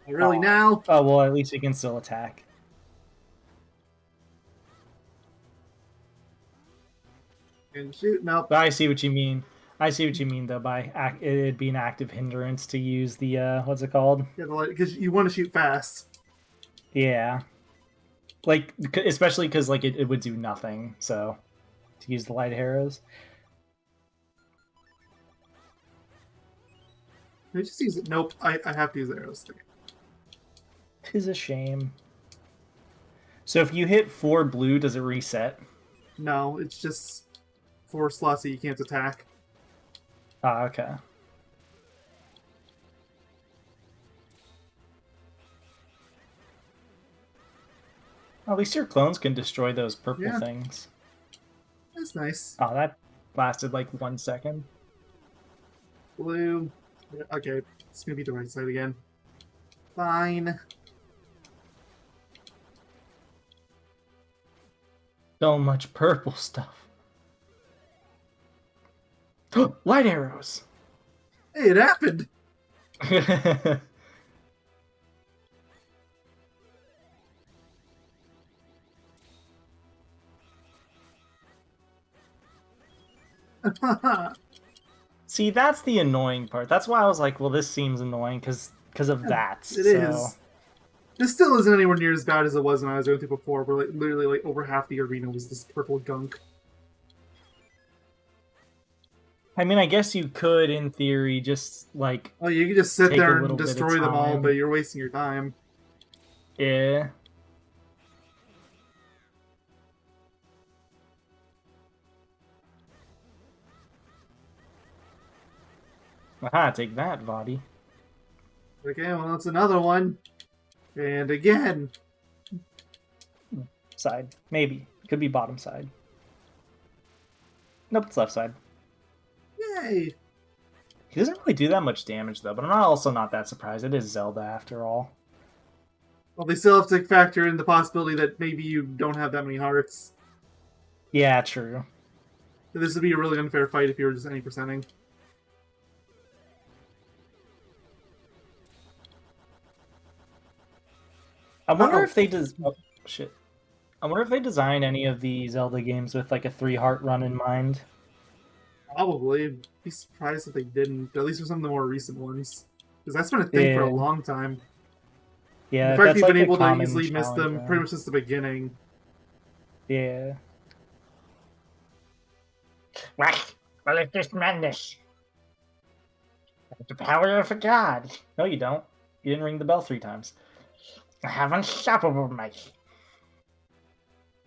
Really now? Oh, well, at least you can still attack. And shoot, nope. But I see what you mean. I see what you mean, though, by it'd be an active hindrance to use the, what's it called? Yeah, because you want to shoot fast. Yeah. Like, especially because, like, it would do nothing, so, to use the light arrows. Can I just use it? Nope, I have to use the arrows. Tis a shame. So if you hit 4 blue, does it reset? No, it's just 4 slots that you can't attack. Ah, okay. At least your clones can destroy those purple things. That's nice. Oh, that lasted like 1 second. Blue. Okay, it's gonna be the right side again. Fine. So much purple stuff. Light arrows! Hey, it happened! See, that's the annoying part. That's why I was like, well, this seems annoying because of that. It is. This still isn't anywhere near as bad as it was when I was going through before, where like literally like over half the arena was this purple gunk. I mean, I guess you could, in theory, just like. Oh, you can just sit there and destroy them all, but you're wasting your time. Yeah. Aha, take that, Vaati. Okay, well, that's another one. And again. Side. Maybe. Could be bottom side. Nope, it's left side. Yay! He doesn't really do that much damage, though, but I'm also not that surprised. It is Zelda, after all. Well, they still have to factor in the possibility that maybe you don't have that many hearts. Yeah, true. So this would be a really unfair fight if you were just any percenting. I wonder if they oh, shit. I wonder if they design any of the Zelda games with like a 3-heart run in mind. Probably. I'd be surprised if they didn't, at least for some of the more recent ones. Because that's been a thing for a long time. Yeah, the fact you've been able to easily miss them pretty much since the beginning. Yeah. What? Well, it's just madness. The power of a god. No, you don't. You didn't ring the bell 3 times. I have unstoppable might.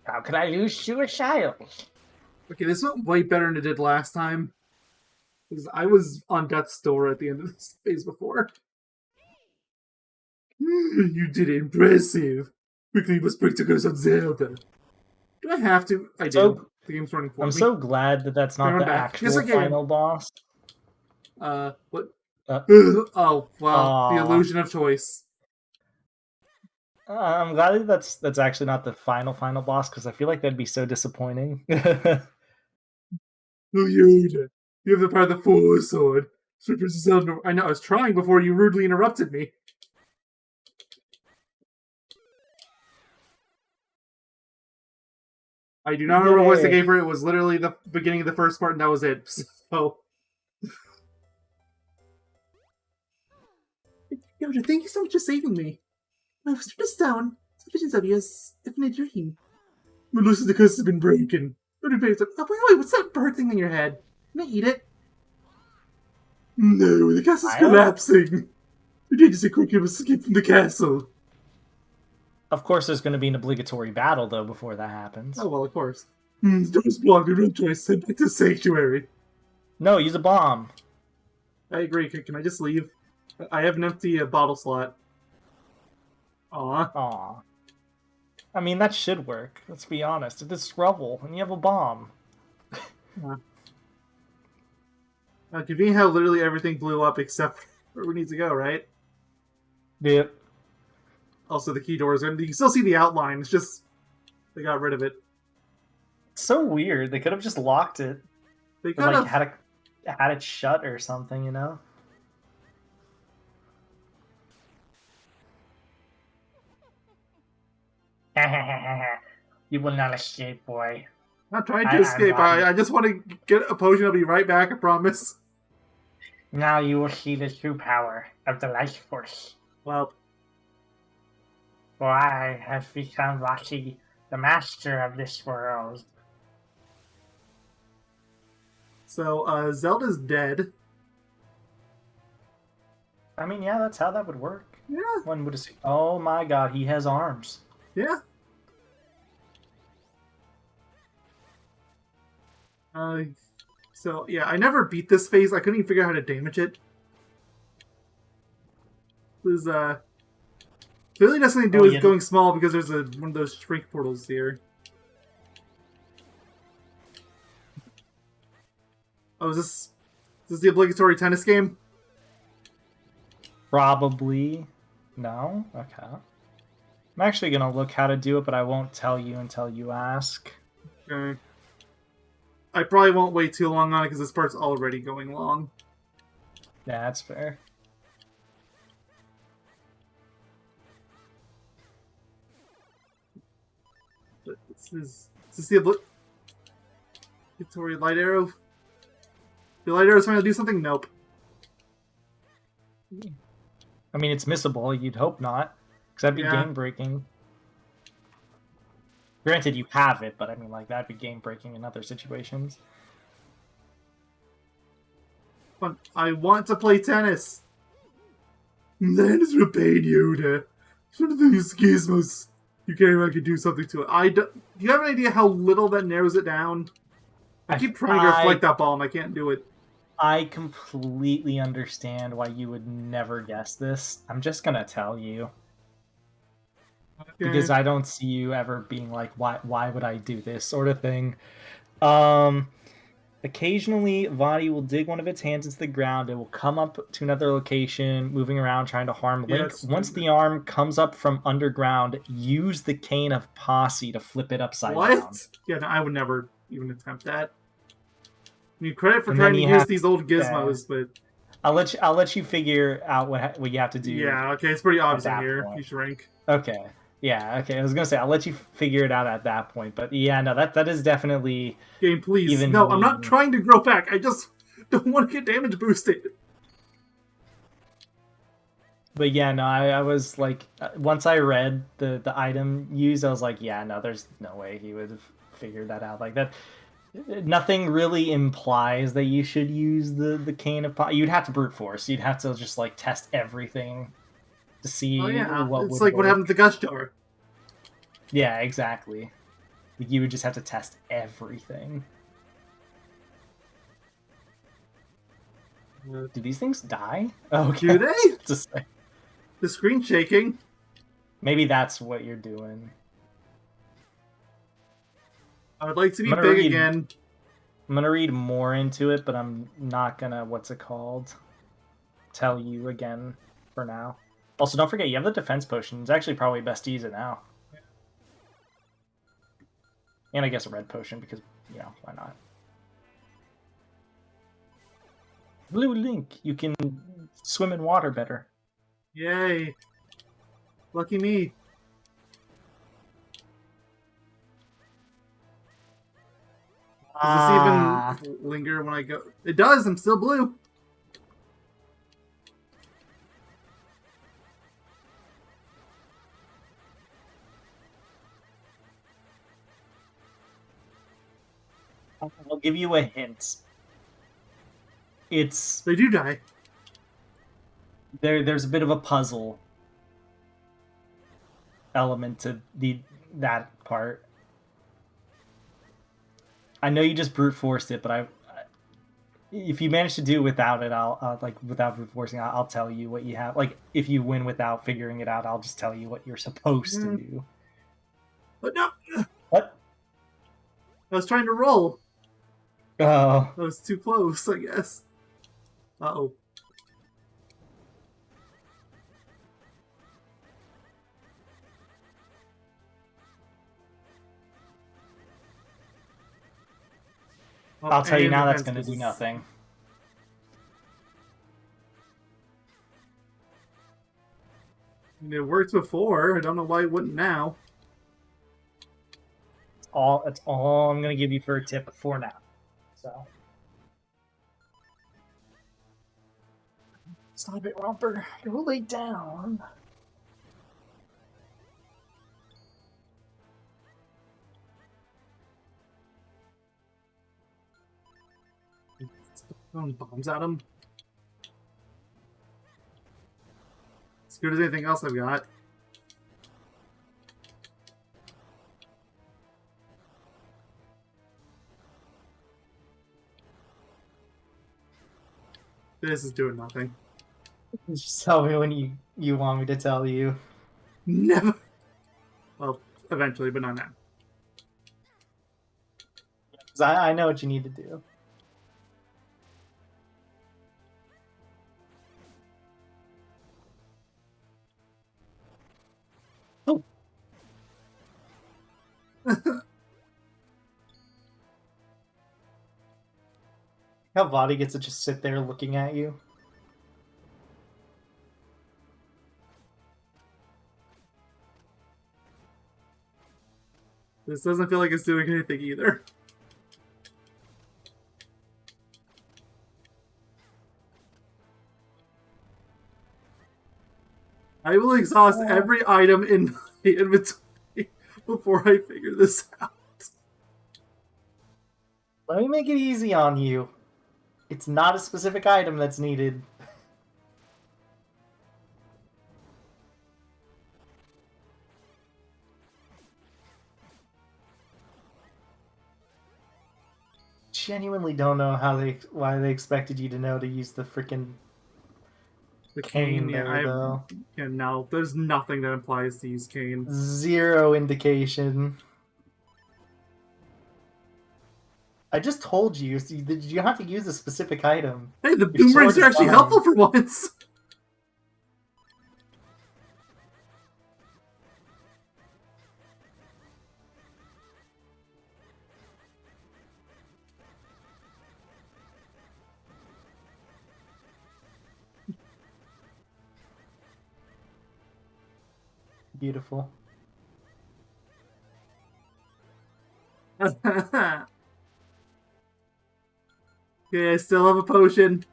How could I lose to a child? Okay, this went way better than it did last time. Because I was on death's door at the end of this phase before. You did impressive. Quickly, you must break the curse on Zelda. Do I have to? I do. The game's running for me. I'm so glad that that's not the actual final boss. What? Oh, well, the illusion of choice. I'm glad that that's actually not the final boss, because I feel like that'd be so disappointing. Oh, Yoda, you have the power of the Force Sword. Zelda. I know, I was trying before you rudely interrupted me. I do not remember what voice I gave her. It was literally the beginning of the first part, and that was it. So, Yoda, thank you so much for saving me. I was just down. Visions of you as if in a dream. Melissa, the curse has been broken. Oh, wait, what's that bird thing on your head? Can I eat it? No, the castle's collapsing. The dangerous quickly must escape from the castle. Of course, there's going to be an obligatory battle, though, before that happens. Oh, well, of course. The door's blocked. The real choice. Send back to the sanctuary. No, use a bomb. I agree. Can I just leave? I have an empty bottle slot. Aw. I mean, that should work. Let's be honest. It's rubble, and you have a bomb. Convenient how literally everything blew up except where we need to go, right? Yep. Also, the key doors, and you can still see the outline. It's just they got rid of it. It's so weird. They could have just locked it. They could have had it shut or something, you know. You will not escape, boy. Not trying to I'm escape. Vaati. I just want to get a potion. I'll be right back. I promise. Now you will see the true power of the life force. Well, For I have become Vaati, the master of this world. so Zelda's dead. I mean, yeah, that's how that would work. Yeah, One would assume. Oh my god, he has arms. yeah. So yeah, I never beat this phase. I couldn't even figure out how to damage it. There's really has nothing to do with going small because there's one of those shrink portals here. Oh, is this the obligatory tennis game? Probably. No? Okay. I'm actually going to look how to do it, but I won't tell you until you ask. Okay. I probably won't wait too long on it because this part's already going long. Yeah, that's fair. But is this the obligatory light arrow? The light arrow's trying to do something? Nope. I mean, it's missable. You'd hope not. Because that'd be Yeah. game-breaking. Granted, you have it, but I mean, like, that'd be game-breaking in other situations. But I want to play tennis. That is for pain, Yoda. It's one of these gizmos. You can't even do something to it. Do you have an idea how little that narrows it down? I keep trying to reflect that ball and I can't do it. I completely understand why you would never guess this. I'm just gonna tell you. Okay. Because I don't see you ever being like, why would I do this sort of thing. Occasionally, Vaati will dig one of its hands into the ground. It will come up to another location, moving around, trying to harm Link. Once the arm comes up from underground, use the cane of Posse to flip it upside down. Yeah, no, I would never even attempt that. I mean, credit for And trying then to you use have- these old gizmos, but I'll let you figure out what you have to do. yeah, okay, it's pretty obvious at in that here. point. You shrink. Okay. Yeah, okay. I was gonna say I'll let you figure it out at that point, but yeah, no, that is definitely Game, please. Even No, I'm me. not trying to grow back. I just don't want to get damage boosted. But yeah, no, I was like, once I read the item used, I was like, yeah, no, there's no way he would have figured that out like that. Nothing really implies that you should use the cane of You'd have to brute force. You'd have to just like test everything to see Oh yeah, what it's would like what work. happened to the Gush Jar. Yeah, exactly. You would just have to test everything. Do these things die? Oh, okay. Do they? Just like, The screen's shaking. maybe that's what you're doing. I would like to be I'm gonna big read- again. I'm gonna read more into it, but I'm not gonna tell you again for now. Also, don't forget you have the defense potion. It's actually probably best to use it now. And I guess a red potion because why not? Blue Link, you can swim in water better. Yay. Lucky me. Does this even linger when I go? It does, I'm still blue. I'll give you a hint. They do die. There's a bit of a puzzle element to that part. I know you just brute forced it, but if you manage to do it without it, I'll like without brute forcing, I'll tell you what you have. Like if you win without figuring it out, I'll just tell you what you're supposed to do. But no, What? I was trying to roll. Oh, I was too close, I guess. Uh-oh. I'll tell you And now. the That's going to do fences. nothing. It worked before. I don't know why it wouldn't now. all. That's all I'm gonna give you for a tip for now. So. Stop it, Romper. You'll lay down. Throwing bombs at him. As good as anything else I've got. This is doing nothing. Just tell me when you want me to tell you. Never. Well, eventually, but not now. 'Cause I know what you need to do. Oh. How Vaati gets to just sit there looking at you. This doesn't feel like it's doing anything either. I will exhaust every item in my inventory before I figure this out. Let me make it easy on you. It's not a specific item that's needed. Genuinely don't know why they expected you to know to use the freaking The cane cane, there, though. Yeah, no, there's nothing that implies to use cane. Zero indication. I just told you. So you have to use a specific item. Hey, the Your boomerangs sword are is actually fine. helpful for once. Beautiful. Yeah, I still have a potion.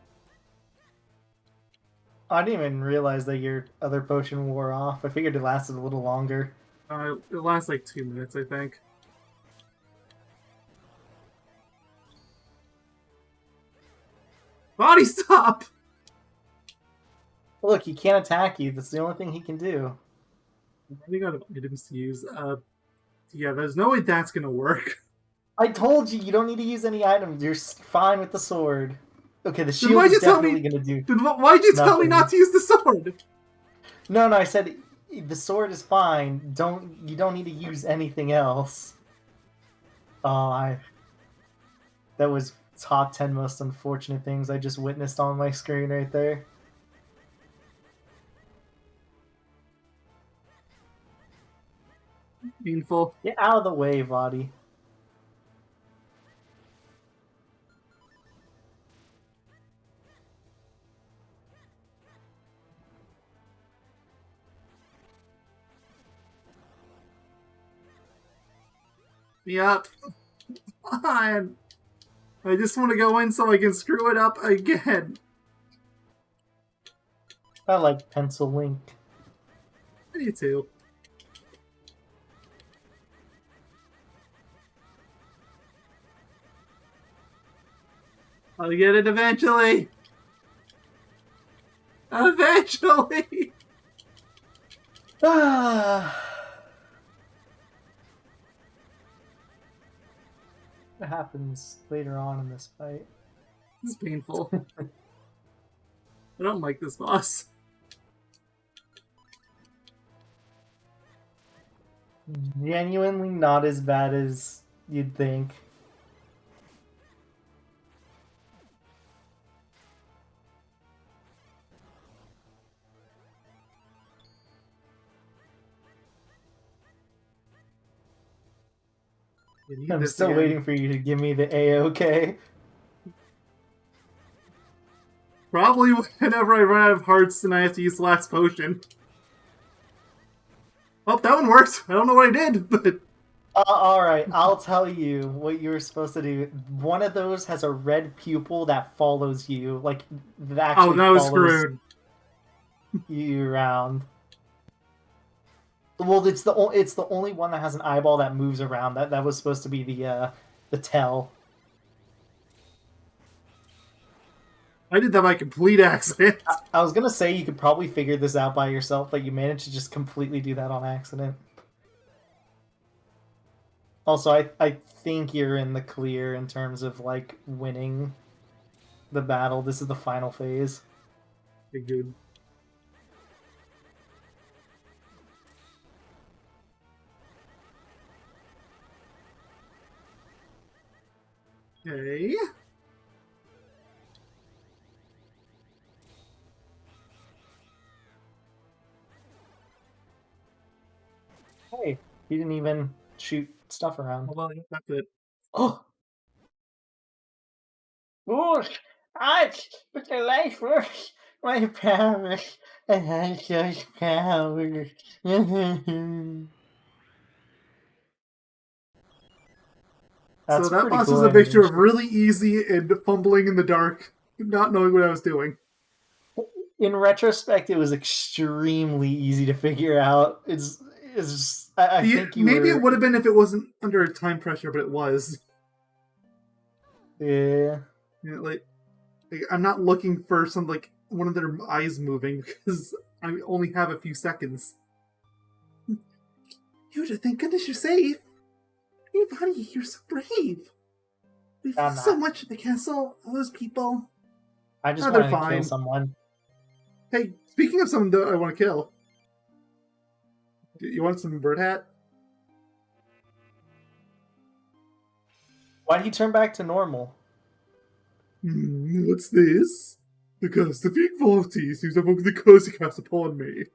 I didn't even realize that your other potion wore off. I figured it lasted a little longer. It lasts like 2 minutes, I think. Body stop! Look, he can't attack you. That's the only thing he can do. I'm running out of items to use. Yeah, there's no way that's gonna work. I told you don't need to use any items. You're fine with the sword. Okay, the Then shield why'd is you tell definitely me? gonna do. Then why'd you tell me Nothing. not to use the sword? No, I said the sword is fine. You don't need to use anything else. Oh, that was top 10 most unfortunate things I just witnessed on my screen right there. Painful. Get out of the way, Vaati. Yep. Fine. I just want to go in so I can screw it up again. I like pencil link. I do too. I'll get it eventually. Eventually. Ah. What happens later on in this fight? This is painful. I don't like this boss. Genuinely not as bad as you'd think. You need I'm this still again. waiting for you to give me the A-OK. Probably whenever I run out of hearts and I have to use the last potion. Oh, that one worked. I don't know what I did, but Alright, I'll tell you what you're supposed to do. One of those has a red pupil that follows you. Like, that Oh, actually now it's follows screwed. you around. Well, it's the only one that has an eyeball that moves around. That was supposed to be the tell. I did that by complete accident. I was gonna say you could probably figure this out by yourself, but you managed to just completely do that on accident. Also, I think you're in the clear in terms of like winning the battle. This is the final phase. Okay, good. Okay. Hey, you didn't even shoot stuff around. Well, that's it. Oh, Whoosh! Ouch! Look at life, whoosh! My power! I have such power! So that's that pretty boss cool was a mixture of animation. really easy and fumbling in the dark, not knowing what I was doing. In retrospect, it was extremely easy to figure out. I think you Maybe it were. would have been if it wasn't under time pressure, but it was. Yeah. You know, like I'm not looking for some like one of their eyes moving because I only have a few seconds. Yuta, thank goodness you're safe. Hey, buddy, you're so brave. We've I'm lost so not. much at the castle. All those people. I just Oh, they're wanted to kill fine. someone. Hey, speaking of someone that I want to kill, you want some bird hat? Why'd he turn back to normal? What's this? The curse of Vaati seems to evoke the curse he cast upon me.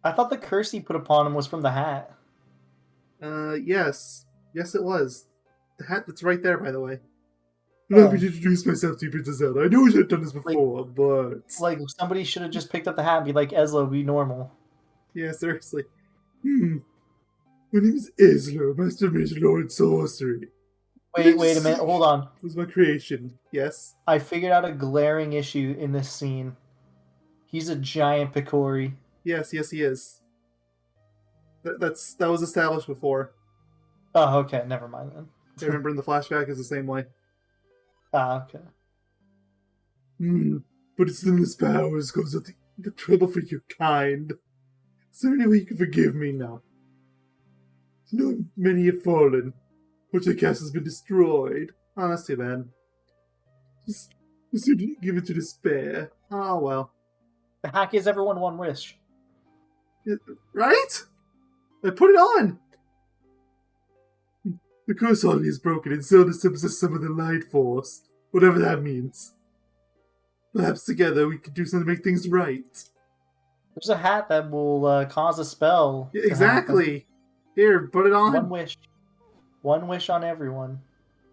I thought the curse he put upon him was from the hat. Yes. Yes, it was. The hat that's right there, by the way. Oh. Allow me to introduce myself to you, Princess Zelda. I know I should have done this before, but... Like, somebody should have just picked up the hat and be like, Ezlo, be normal. Yeah, seriously. My name is Islo, Master Mage Lord Sorcery. Wait a minute, hold on. It was my creation, yes? I figured out a glaring issue in this scene. He's a giant Picori. Yes, he is. That was established before. Oh, okay, never mind then. I remember in the flashback is the same way. Okay. But its limitless powers cause the trouble for your kind. Is there any way you can forgive me now? I know many have fallen, but your castle has been destroyed. Oh, that's too bad. Just give it to despair. Oh, well. The hat gives everyone one wish. Right? I put it on! The curse on me is broken and Zelda still possesses some of the light force. Whatever that means. Perhaps together we could do something to make things right. There's a hat that will cause a spell. Yeah, exactly. Here, put it on. One wish. One wish on everyone.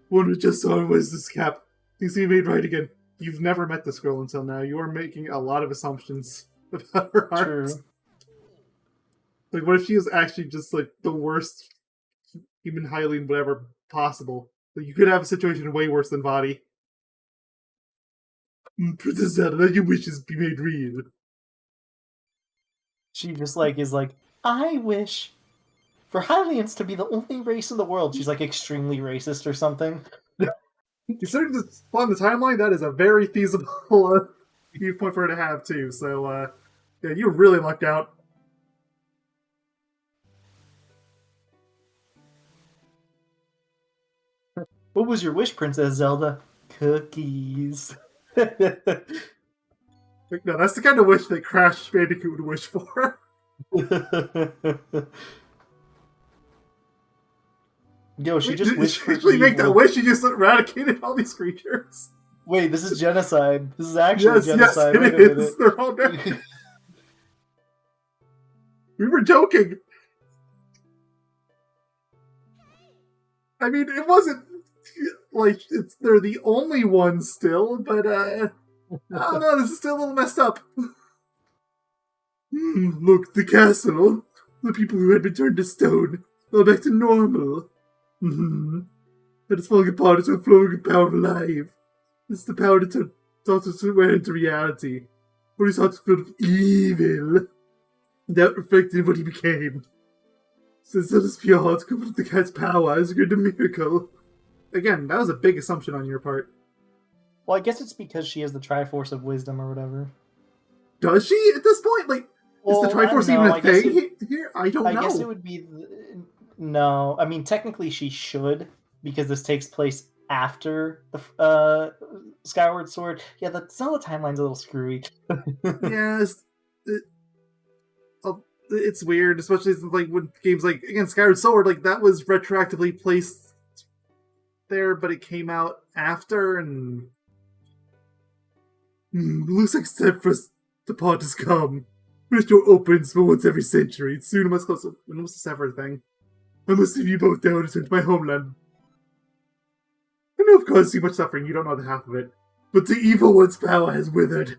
One was just saw was this cap. Things can be made right again. You've never met this girl until now. You are making a lot of assumptions about her heart. True. Like, what if she is actually just like the worst human Hylian whatever possible? Like, you could have a situation way worse than Vaati. Princess Zelda, let your wishes be made real. She just like is like, I wish for Hylians to be the only race in the world. She's like extremely racist or something. Considering this on the timeline, that is a very feasible viewpoint for her to have too. So, yeah, you really lucked out. What was your wish, Princess Zelda? Cookies. Like, no, that's the kind of wish that Crash Bandicoot would wish for. Yo, she just wished for actually make that evil. wish. She just eradicated all these creatures. Wait, this is genocide. This is actually Yes, genocide. yes, Wait it a is. minute. They're all dead. We were joking. I mean, it wasn't like they're the only ones still, but I don't know. This is still a little messed up. Look, the castle. The people who had been turned to stone. All back to normal. But it's falling apart into a flowing power of life. It's the power to turn thoughts into reality. Or his heart's filled with evil. Without reflecting what he became. Since his pure heart coupled with the cat's power is a great miracle. Again, that was a big assumption on your part. Well, I guess it's because she has the Triforce of Wisdom or whatever. Does she at this point? Like, is the Triforce even a thing here? I don't know. I guess it would be... No, I mean, technically she should, because this takes place after the Skyward Sword. Yeah, the Zelda timeline's a little screwy. Yeah, it's weird, especially like when games like, again, Skyward Sword, like, that was retroactively placed there, but it came out after, and... looks like step for the part has come. First door opens for once every century. Soon I must close almost a separate thing. I must leave you both down and return to my homeland. I know I've caused you much suffering, you don't know the half of it. But the evil one's power has withered.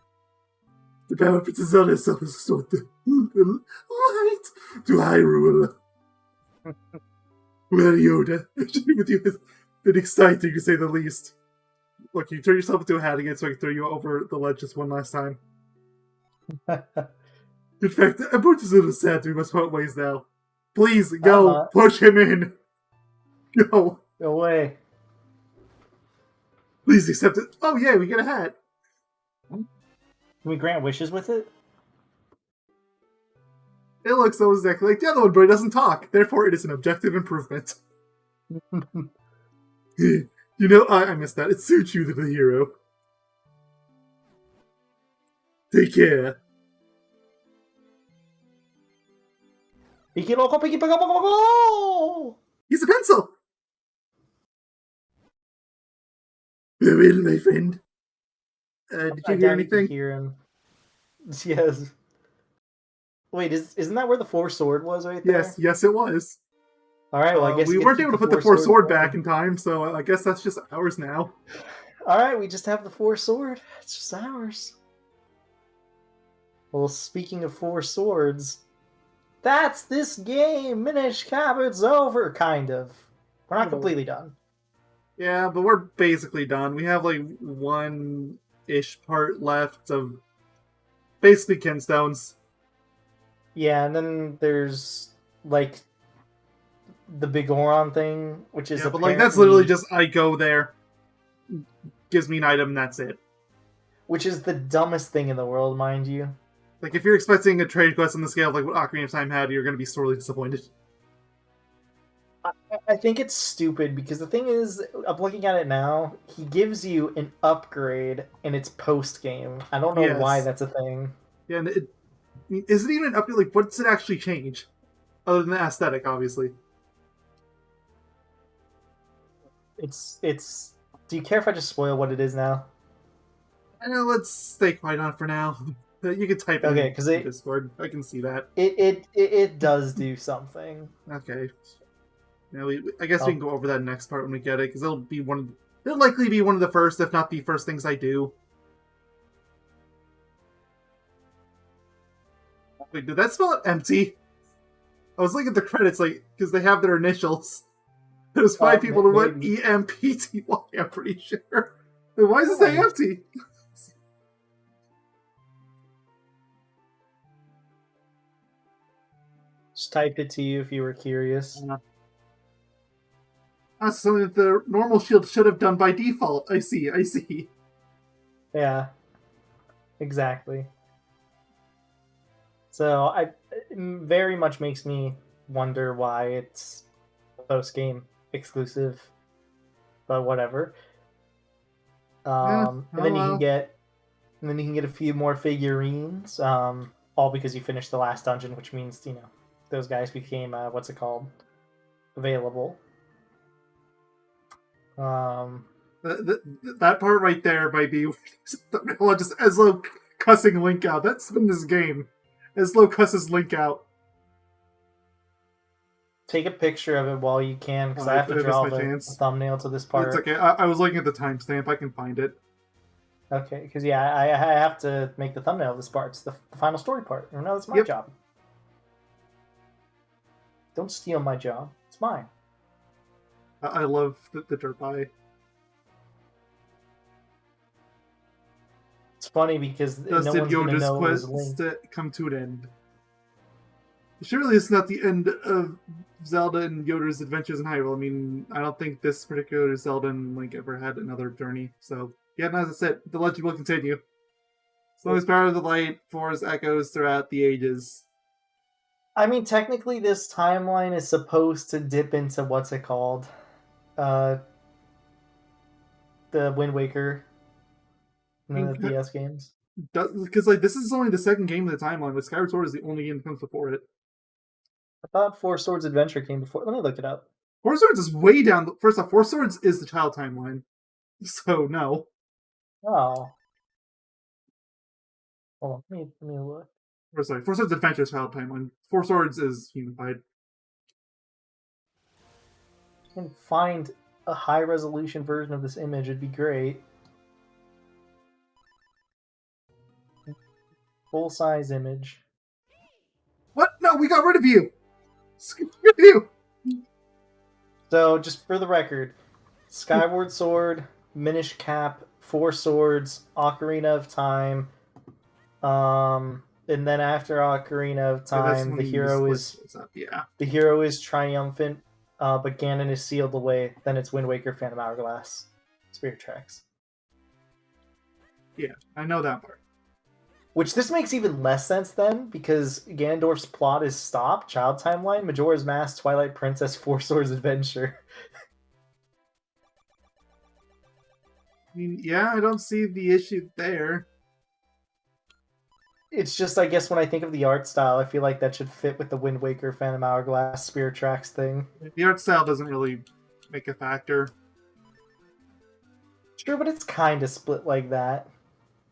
The power of Princess Zelda herself has restored the light to Hyrule. Well, Yoda, journey with you has been exciting to say the least. Look, you turn yourself into a hat again so I can throw you over the ledge just one last time. In fact, I'm both just a little sad that we must part ways now. Please, go! Push him in! Go! Go away. Please accept it. Oh, yeah, we get a hat. Can we grant wishes with it? It looks so exactly like the other one, but it doesn't talk. Therefore, it is an objective improvement. You know, I missed that. It suits you, the hero. Take care. Piki loco, piki pika pika pika! He's a pencil! Farewell, my friend. Did you hear anything? Hear him. Yes. Wait, isn't that where the Four Sword was right there? Yes, it was. Alright, well, I guess we weren't able to put the Four Sword back in time, so I guess that's just ours now. Alright, we just have the Four Sword. It's just ours. Well, speaking of Four Swords, that's this game! Minish Cap, it's over, kind of. We're not completely done. Yeah, but we're basically done. We have, like, one-ish part left of basically Kinstones. Yeah, and then there's, like, the Big Oron thing, which is but, like, that's literally just, I go there, gives me an item, and that's it. Which is the dumbest thing in the world, mind you. Like, if you're expecting a trade quest on the scale of, like, what Ocarina of Time had, you're going to be sorely disappointed. I think it's stupid, because the thing is, I'm looking at it now, he gives you an upgrade, and it's post-game. I don't know why that's a thing. Yeah, and is it even an upgrade? Like, what does it actually change? Other than the aesthetic, obviously. It's... Do you care if I just spoil what it is now? Let's stay quiet on it for now. You can type in Discord. I can see that. It does do something. Okay. Now I guess we can go over that next part when we get it, because it'll likely be one of the first, if not the first things I do. Wait, did that spell empty? I was looking at the credits, like, because they have their initials. There's 5 people who went EMPTY, I'm pretty sure. Then why does it say empty? Just typed it to you if you were curious. That's something that the normal shield should have done by default. I see. Yeah. Exactly. So, it very much makes me wonder why it's post-game exclusive. But whatever. And then you can get a few more figurines. All because you finished the last dungeon, which means, those guys became available. That part right there might be just Eslo cussing Link out. That's been this game. Eslo cusses Link out. Take a picture of it while you can, because I have to draw the thumbnail to this part. It's okay. I was looking at the timestamp. I can find it. Okay, because I have to make the thumbnail of this part. It's the final story part. No, that's my job. Don't steal my job. It's mine. I love the dirt pie. It's funny because Thus no did one's going to Yoda's know it was quest Link. come to an end. Surely it's not the end of Zelda and Yoda's adventures in Hyrule. I mean, I don't think this particular Zelda and Link ever had another journey. So, yeah, as I said, the legend will continue. As long as Power of the Light Force echoes throughout the ages. I mean, technically, this timeline is supposed to dip into what's it called? The Wind Waker, the DS games. Because like this is only the second game of the timeline, but Skyward Sword is the only game that comes before it. I thought Four Swords Adventure came before. Let me look it up. Four Swords is way down. First off, Four Swords is the child timeline, so no. Oh. Hold on, let me look. Or sorry, Four Swords Adventure is child timeline. Four Swords is unified. I can find a high resolution version of this image. It'd be great. Full size image. What? No, we got rid of you. Screw you. So, just for the record, Skyward Sword, Minish Cap, Four Swords, Ocarina of Time, and then after Ocarina of Time, the hero is triumphant, but Ganon is sealed away. Then it's Wind Waker, Phantom Hourglass, Spirit Tracks. Yeah, I know that part. Which this makes even less sense then, because Ganondorf's plot is Stop, Child Timeline, Majora's Mask, Twilight Princess, Four Swords Adventure. I mean, yeah, I don't see the issue there. It's just, I guess, when I think of the art style, I feel like that should fit with the Wind Waker, Phantom Hourglass, Spirit Tracks thing. The art style doesn't really make a factor. Sure, but it's kind of split like that.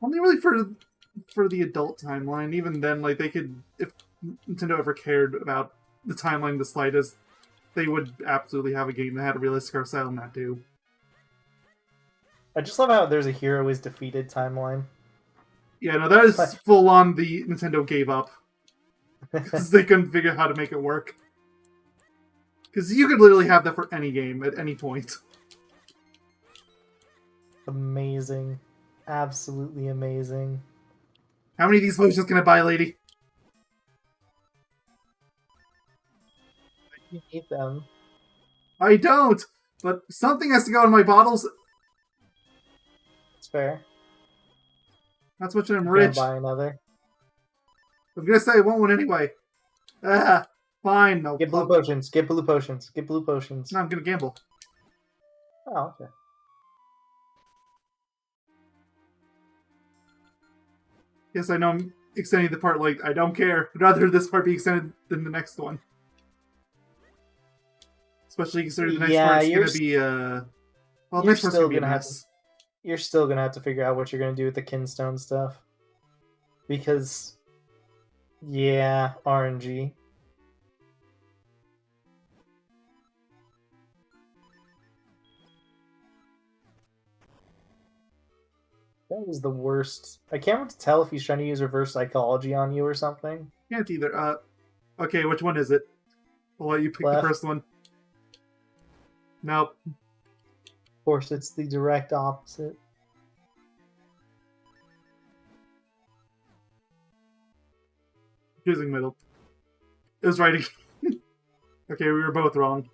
Only really for the adult timeline. Even then, like, they could, if Nintendo ever cared about the timeline the slightest, they would absolutely have a game that had a realistic art style in that too. I just love how there's a hero is defeated timeline. Yeah, no, that is full on the Nintendo gave up. Because they couldn't figure out how to make it work. Because you could literally have that for any game at any point. Amazing. Absolutely amazing. How many of these potions can I buy, lady? You need them. I don't! But something has to go in my bottles. It's fair. Not so much I'm You rich. can't buy another. I'm gonna say I want one anyway. Ah, fine. No, Get blue potions. Get blue potions. Get blue potions. No, I'm gonna gamble. Oh, okay. Yes, I know I'm extending the part like I don't care. I'd rather this part be extended than the next one. Especially considering the next part's gonna be well, next part's gonna be a mess. You're still gonna have to figure out what you're gonna do with the Kinstone stuff. Because yeah, RNG. That was the worst. I can't wait to tell if he's trying to use reverse psychology on you or something. Can't either. Okay, which one is it? I'll let you pick the first one. Nope. Of course, it's the direct opposite. Choosing middle. It was right again. Okay, we were both wrong.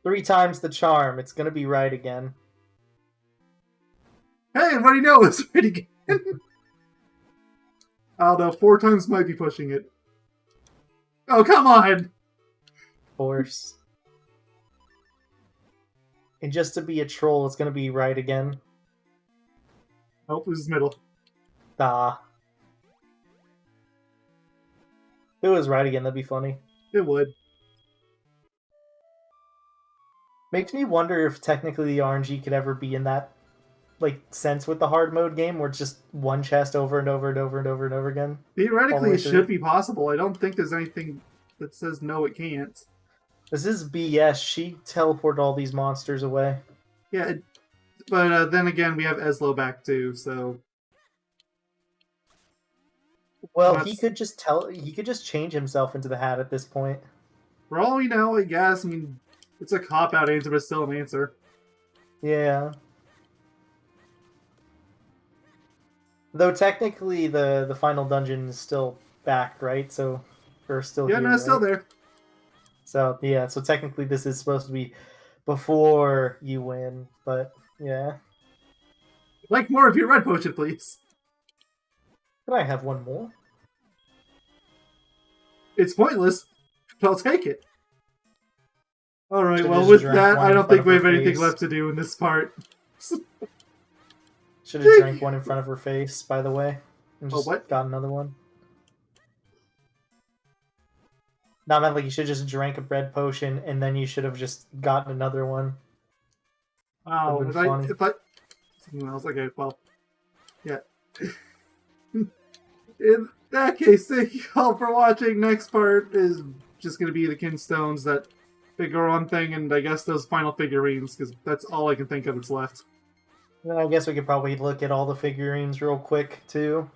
3 times the charm. It's gonna be right again. Hey, what do you know? It's right again. Although 4 times might be pushing it. Oh, come on! Of course. And just to be a troll, it's gonna be right again. Nope, this is middle. Ah. If it was right again, that'd be funny. It would. Makes me wonder if technically the RNG could ever be in that sense with the hard mode game where it's just one chest over and over and over and over and over again. Theoretically, it should be possible. I don't think there's anything that says no, it can't. This is BS. She teleported all these monsters away. Yeah, but then again, we have Eslo back too, so... Well, he could just change himself into the hat at this point. For all we know, I guess, I mean, It's a cop-out answer, but still an answer. Yeah. Though technically the final dungeon is still back, right? So we're still Yeah, here, no, it's still right? there. So yeah, so technically this is supposed to be before you win, but yeah. Like more of your red potion, please. Could I have one more? It's pointless, but I'll take it. Alright, Should've well, just with drank that, one I in don't front think of we her have anything face. left to do in this part. Should have drank one in front of her face, by the way. And just what? got another one. No, I meant like you should have just drank a bread potion and then you should have just gotten another one. Wow, Would've been funny. if I... Something else, okay, well... Yeah. In that case, thank you all for watching. Next part is just going to be the kinstones, that figure one thing, and I guess those final figurines, because that's all I can think of that's left. Then I guess we could probably look at all the figurines real quick, too.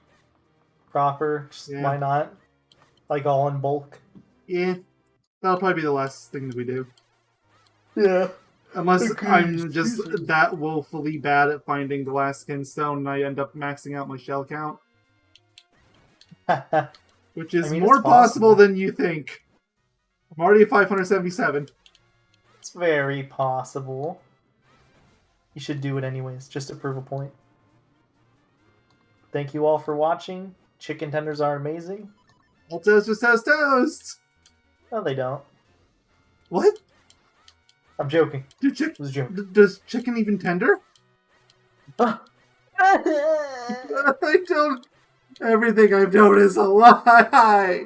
Proper. Just, Yeah. why not? Like all in bulk. Yeah, that'll probably be the last thing that we do. Yeah. Unless Okay, I'm just Jesus. that woefully bad at finding the last kinstone and I end up maxing out my shell count. Which is I mean, more it's possible possible. than you think. I'm already at 577. It's very possible. You should do it anyways, just to prove a point. Thank you all for watching. Chicken tenders are amazing. All toast just has toast! No, they don't. What? I'm joking. Dude, It was a joke. does chicken even tender? I don't... Everything I've known is a lie!